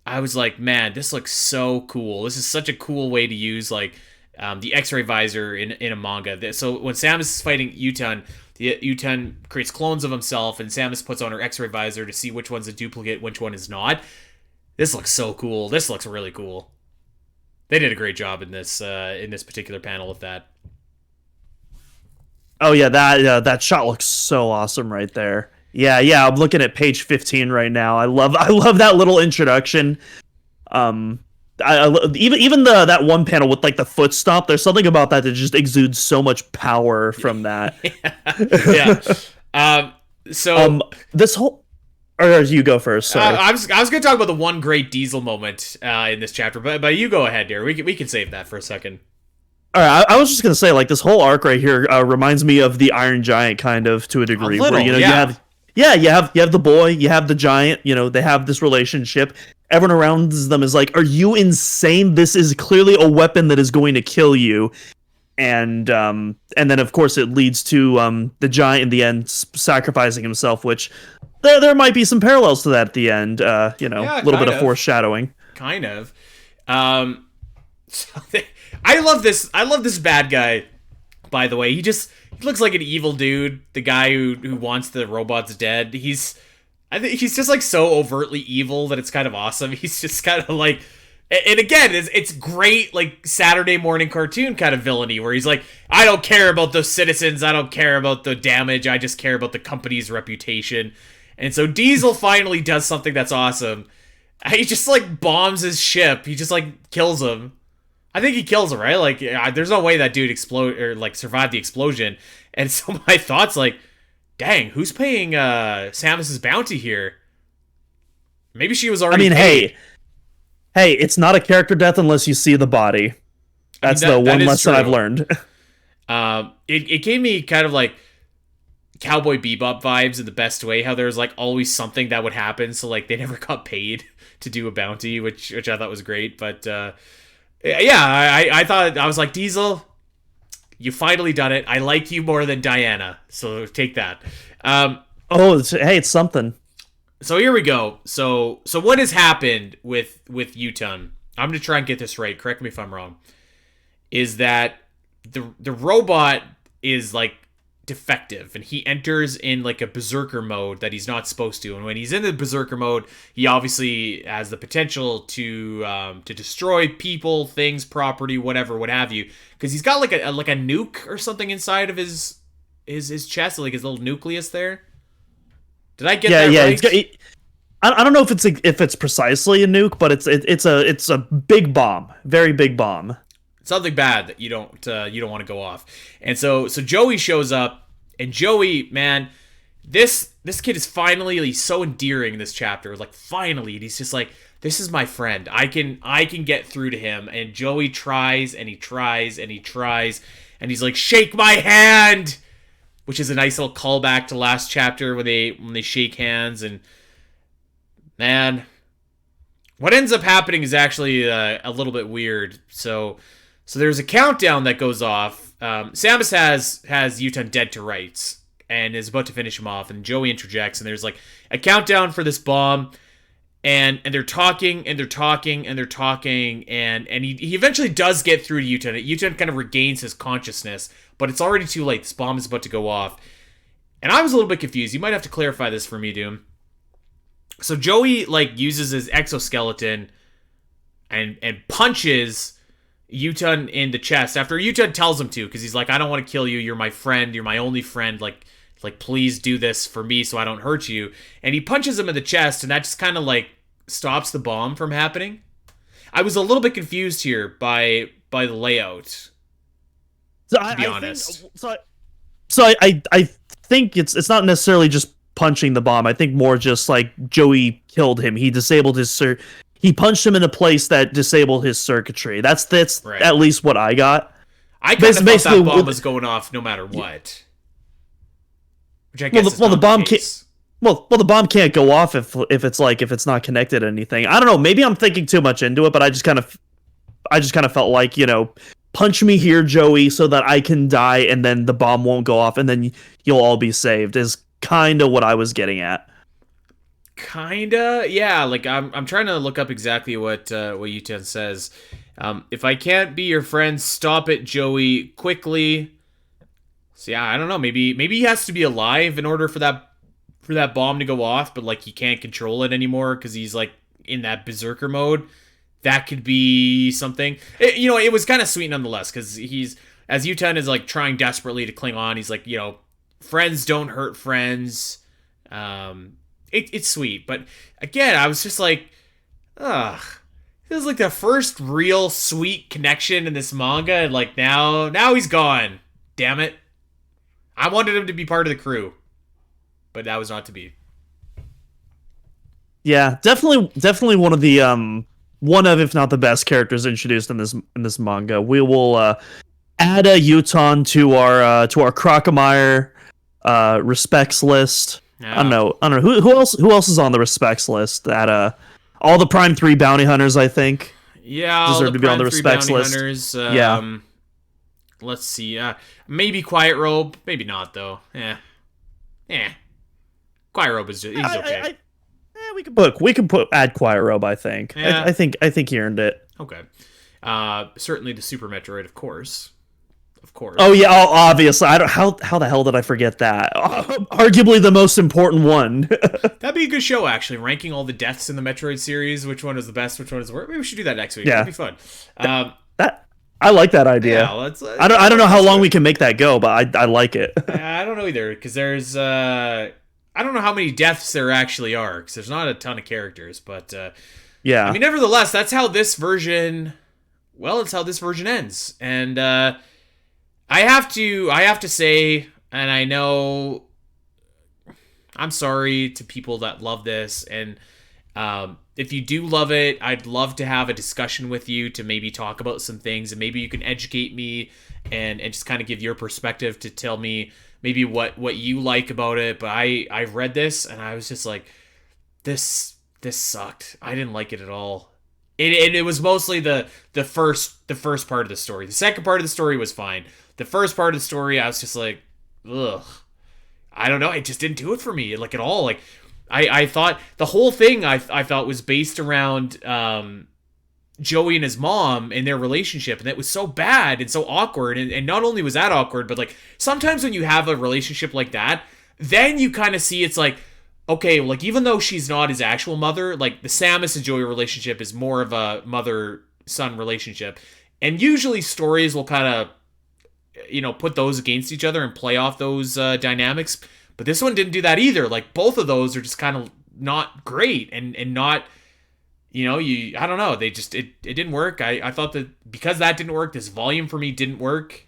B: I was like, man, this looks so cool. This is such a cool way to use like the X-ray visor in a manga. So when Samus is fighting Utun, Utun creates clones of himself, and Samus puts on her X-ray visor to see which one's a duplicate, which one is not. This looks so cool. This looks really cool. They did a great job in this particular panel with that.
C: Oh yeah, that shot looks so awesome right there. Yeah, I'm looking at page 15 right now. I love that little introduction. Even that one panel with like the foot stomp. There's something about that just exudes so much power from that.
B: Yeah. So
C: this whole, or you go first. Sorry.
B: I was going to talk about the one great Diesel moment in this chapter, but you go ahead, dear. We can save that for a second.
C: All right, I was just gonna say, like, this whole arc right here reminds me of the Iron Giant, kind of, to a degree.
B: Where
C: you have the boy, you have the giant. You know, they have this relationship. Everyone around them is like, "Are you insane? This is clearly a weapon that is going to kill you." And then of course it leads to the giant in the end sacrificing himself, which there might be some parallels to that at the end. A little bit of foreshadowing.
B: Kind of. I love this bad guy, by the way. He looks like an evil dude. The guy who wants the robots dead. I think he's just like so overtly evil that it's kind of awesome. He's just kind of like, and again, it's great like Saturday morning cartoon kind of villainy where he's like, I don't care about those citizens. I don't care about the damage. I just care about the company's reputation. And so Diesel finally does something that's awesome. He just like bombs his ship. He just like kills him. I think he kills him, right? Like, there's no way that dude explode or like survived the explosion. And so my thoughts, like, dang, who's paying Samus's bounty here? Maybe she was already. Paid.
C: hey, it's not a character death unless you see the body. That's the one lesson I've learned.
B: It gave me kind of like Cowboy Bebop vibes in the best way. How there's like always something that would happen, so like they never got paid to do a bounty, which I thought was great, but. I thought, I was like, Diesel, you finally done it. I like you more than Diana, so take that.
C: It's something.
B: So here we go. So what has happened with Utun? I'm gonna try and get this right. Correct me if I'm wrong. Is that the robot is like defective, and he enters in like a berserker mode that he's not supposed to. And when he's in the berserker mode, he obviously has the potential to destroy people, things, property, whatever, what have you, because he's got like a nuke or something inside of his chest, like his little nucleus there. Did I get that right?
C: I don't know if it's precisely a nuke, but it's a big bomb, very big bomb.
B: Something bad that you don't want to go off. And so Joey shows up, and Joey, man, this this kid is finally, he's so endearing in this chapter. Like, finally, and he's just like, this is my friend. I can get through to him. And Joey tries, and he tries, and he tries, and he's like, shake my hand, which is a nice little callback to last chapter when they shake hands. And man, what ends up happening is actually a little bit weird. So there's a countdown that goes off. Samus has Yutan dead to rights and is about to finish him off, and Joey interjects, and there's like a countdown for this bomb, and they're talking, and he eventually does get through to Yutan. Yutan kind of regains his consciousness, but it's already too late. This bomb is about to go off. And I was a little bit confused. You might have to clarify this for me, Doom. So Joey like uses his exoskeleton and punches Yutan in the chest after Yutan tells him to, because he's like, I don't want to kill you. You're my friend. You're my only friend. Like please do this for me so I don't hurt you. And he punches him in the chest, and that just kind of like stops the bomb from happening. I was a little bit confused here by the layout. To be honest.
C: I think it's not necessarily just punching the bomb. I think more just like Joey killed him. He disabled his he punched him in a place that disabled his circuitry. That's right. At least what I got.
B: I kind of thought that bomb was going off no matter what. Which I guess
C: the bomb can't. Well, the bomb can't go off if it's not connected to anything. I don't know. Maybe I'm thinking too much into it, but I just kind of felt like, punch me here, Joey, so that I can die, and then the bomb won't go off, and then you'll all be saved. Is kind of what I was getting at.
B: Kinda, yeah. Like I'm trying to look up exactly what Yutan says. If I can't be your friend, stop it, Joey, quickly. So yeah, I don't know. Maybe he has to be alive in order for that bomb to go off, but like he can't control it anymore because he's like in that berserker mode. That could be something. It was kind of sweet nonetheless, because as Yutan is like trying desperately to cling on, he's like, friends don't hurt friends. It's sweet, but again, I was just like, ugh. This is like the first real sweet connection in this manga, and like now he's gone. Damn it. I wanted him to be part of the crew, but that was not to be.
C: Yeah, definitely one of the if not the best characters introduced in this manga. We will add a Yutan to our Crocomire respects list. Yeah. I don't know who else is on the respects list. That all the Prime 3 bounty hunters, I think, deserve to be on the respects list. Hunters,
B: yeah. Let's see. Maybe Quiet Robe. Maybe not though. Quiet Robe he's okay.
C: We can add Quiet Robe. I think. Yeah. I think he earned it.
B: Okay. Certainly the Super Metroid, of course.
C: Oh yeah, obviously. How the hell did I forget that? Arguably the most important one.
B: That'd be a good show, actually. Ranking all the deaths in the Metroid series. Which one is the best? Which one is the worst? Maybe we should do that next week. Yeah. That'd be fun.
C: I like that idea.
B: Yeah,
C: I don't know how long we can make that go, but I like it.
B: I don't know either, because there's I don't know how many deaths there actually are, because there's not a ton of characters, but
C: yeah.
B: I mean, nevertheless, that's how this version. Well, it's how this version ends, and I have to say, and I know, I'm sorry to people that love this, and if you do love it, I'd love to have a discussion with you to maybe talk about some things, and maybe you can educate me and just kind of give your perspective to tell me maybe what you like about it. But I read this and I was just like, this sucked. I didn't like it at all. It was mostly the first part of the story. The second part of the story was fine. The first part of the story, I was just like, ugh. I don't know. It just didn't do it for me, like, at all. Like, I thought the whole thing I thought was based around Joey and his mom and their relationship, and that was so bad and so awkward. And not only was that awkward, but like sometimes when you have a relationship like that, then you kind of see it's like, okay, like even though she's not his actual mother, like the Samus and Joey relationship is more of a mother-son relationship. And usually stories will kind of, put those against each other and play off those dynamics. But this one didn't do that either. Like, both of those are just kind of not great and not, I don't know. They just, it didn't work. I thought that because that didn't work, this volume for me didn't work.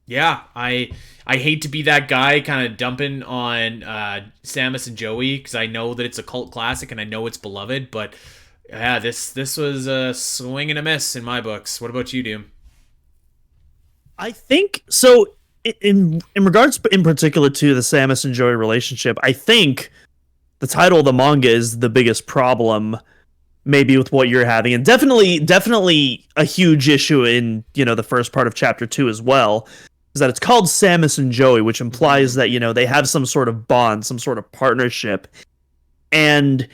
B: Yeah, I hate to be that guy kind of dumping on Samus and Joey because I know that it's a cult classic and I know it's beloved, but yeah, this was a swing and a miss in my books. What about you, Doom?
C: I think so. In regards, in particular, to the Samus and Joey relationship, I think the title of the manga is the biggest problem, maybe with what you're having, and definitely a huge issue in the first part of chapter 2 as well. Is that it's called Samus and Joey, which implies that they have some sort of bond, some sort of partnership, and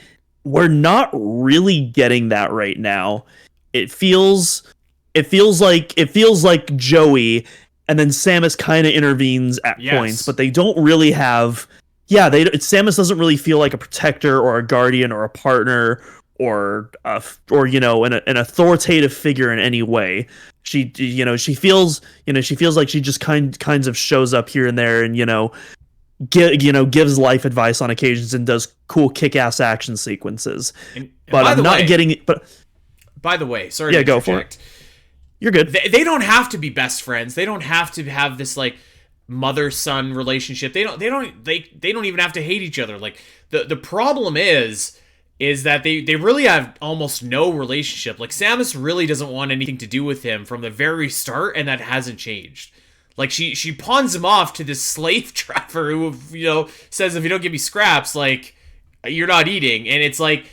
C: we're not really getting that right now. It feels like Joey and then Samus kind of intervenes at points, but they don't really have. Yeah, Samus doesn't really feel like a protector or a guardian or a partner or an authoritative figure in any way. She feels like she just kinds of shows up here and there and gives life advice on occasions and does cool kick-ass action sequences. But I'm not getting it. But
B: by the way, sorry to
C: go for it. You're good.
B: They don't have to be best friends. They don't have to have this like mother-son relationship. They don't even have to hate each other. Like the problem is that they really have almost no relationship. Like Samus really doesn't want anything to do with him from the very start, and that hasn't changed. Like she pawns him off to this slave driver who says, if you don't give me scraps, like you're not eating. And it's like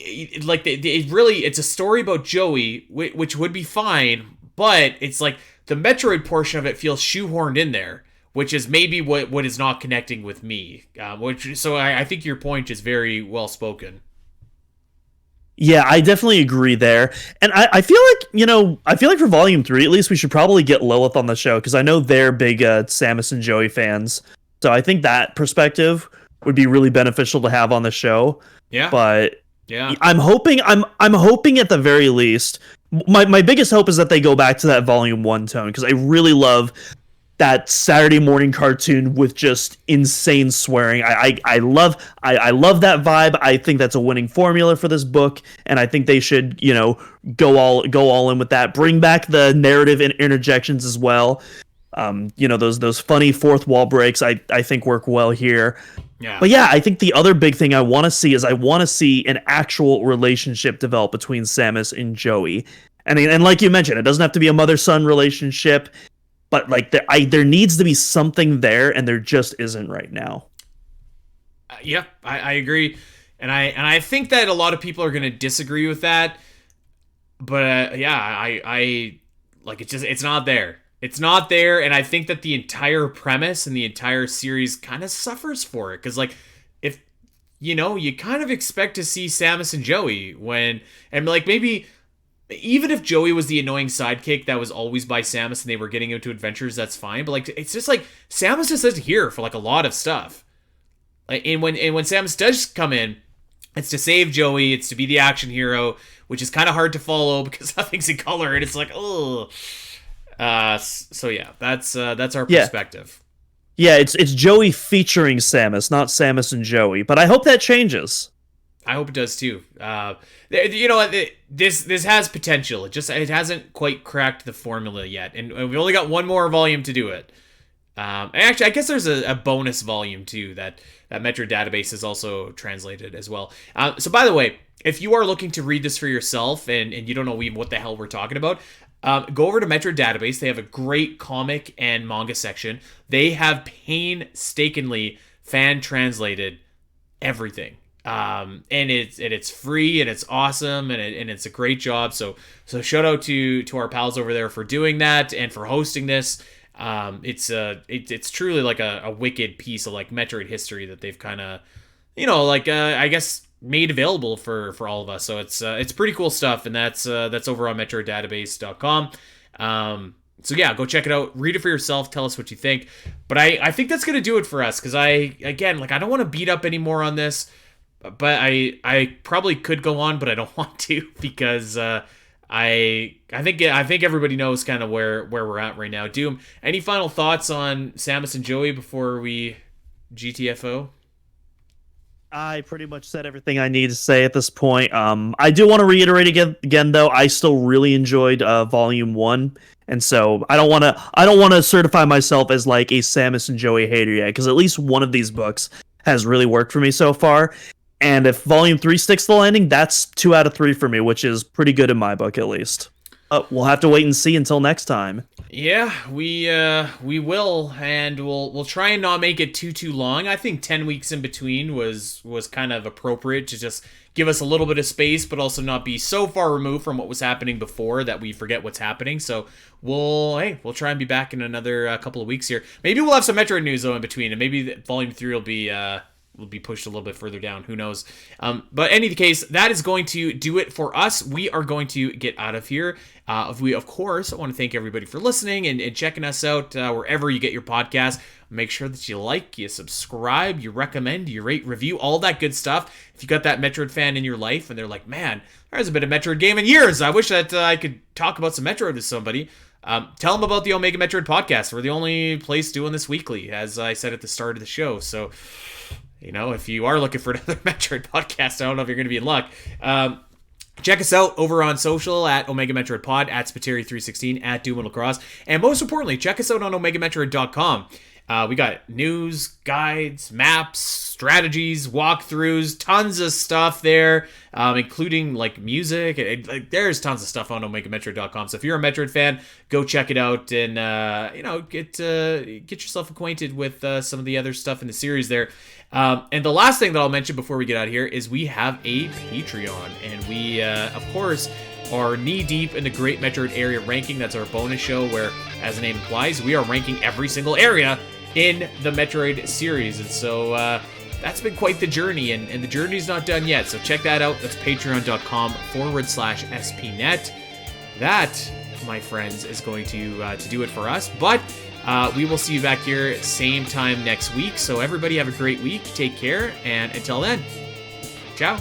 B: it's a story about Joey, which would be fine, but it's like the Metroid portion of it feels shoehorned in there, which is maybe what is not connecting with me. I think your point is very well spoken.
C: Yeah, I definitely agree there. And I feel like for Volume 3, at least, we should probably get Lilith on the show, because I know they're big Samus and Joey fans. So I think that perspective would be really beneficial to have on the show.
B: Yeah.
C: But
B: yeah,
C: I'm hoping at the very least, my biggest hope is that they go back to that Volume 1 tone, because I really love that Saturday morning cartoon with just insane swearing. I love that vibe. I think that's a winning formula for this book, and I think they should go all in with that. Bring back the narrative and interjections as well. Those funny fourth wall breaks I think work well here.
B: Yeah.
C: But yeah, I think the other big thing I want to see is an actual relationship develop between Samus and Joey. And like you mentioned, it doesn't have to be a mother-son relationship, but like there needs to be something there, and there just isn't right now.
B: Yeah, I agree, and I think that a lot of people are going to disagree with that. But I like it's not there. It's not there, and I think that the entire premise and the entire series kind of suffers for it, because like if you kind of expect to see Samus and Joey and like maybe even if Joey was the annoying sidekick that was always by Samus and they were getting into adventures, that's fine. But like it's just like Samus just isn't here for like a lot of stuff. Like and when Samus does come in, it's to save Joey, it's to be the action hero, which is kind of hard to follow because nothing's in color, and it's like oh. So yeah, that's our perspective.
C: Yeah, it's Joey featuring Samus, not Samus and Joey. But I hope that changes.
B: I hope it does too. This has potential. It hasn't quite cracked the formula yet, and we only got one more volume to do it. And actually, I guess there's a bonus volume too that Metroid Database is also translated as well. So by the way, if you are looking to read this for yourself and you don't know what the hell we're talking about, go over to Metroid Database. They have a great comic and manga section. They have painstakingly fan translated everything. And it's free and it's awesome and it's a great job. So shout out to our pals over there for doing that and for hosting this. It's truly like a wicked piece of like Metroid history that they've kind of I guess made available for all of us. So it's pretty cool stuff, and that's over on metroiddatabase.com. So yeah, go check it out, read it for yourself, tell us what you think. But I think that's gonna do it for us, because I don't want to beat up anymore on this, but I probably could go on, but I don't want to, because I think everybody knows kind of where we're at right now. Doom, any final thoughts on Samus and Joey before we GTFO?
C: I pretty much said everything I need to say at this point. I do want to reiterate again, though. I still really enjoyed Volume 1, and so I don't want to certify myself as like a Samus and Joey hater yet, because at least one of these books has really worked for me so far. And if Volume 3 sticks the landing, that's 2 out of 3 for me, which is pretty good in my book, at least. We'll have to wait and see until next time.
B: Yeah, we will, and we'll try and not make it too long. I think 10 weeks in between was kind of appropriate to just give us a little bit of space, but also not be so far removed from what was happening before that we forget what's happening. So we'll try and be back in another couple of weeks here. Maybe we'll have some Metroid news though in between, and maybe Volume 3 will be pushed a little bit further down. Who knows? But in any case, that is going to do it for us. We are going to get out of here. We, of course, want to thank everybody for listening and checking us out wherever you get your podcast. Make sure that you like, you subscribe, you recommend, you rate, review, all that good stuff. If you got that Metroid fan in your life and they're like, man, there hasn't been a Metroid game in years. I wish that I could talk about some Metroid with somebody. Tell them about the Omega Metroid podcast. We're the only place doing this weekly, as I said at the start of the show. So, if you are looking for another Metroid podcast, I don't know if you're going to be in luck. Check us out over on social at Omega Metroid Pod, at Spiteri316, at Doom Lacrosse. And most importantly, check us out on OmegaMetroid.com. We got news, guides, maps, strategies, walkthroughs, tons of stuff there, including like music. There's tons of stuff on OmegaMetroid.com. So if you're a Metroid fan, go check it out and get yourself acquainted with some of the other stuff in the series there. And the last thing that I'll mention before we get out of here is we have a Patreon, and we of course are knee-deep in the Great Metroid Area Ranking. That's our bonus show where, as the name implies, we are ranking every single area in the Metroid series. And so that's been quite the journey, and the journey's not done yet. So check that out. That's patreon.com/spnet. That, my friends, is going to do it for us. But we will see you back here same time next week. So everybody have a great week. Take care. And until then, ciao.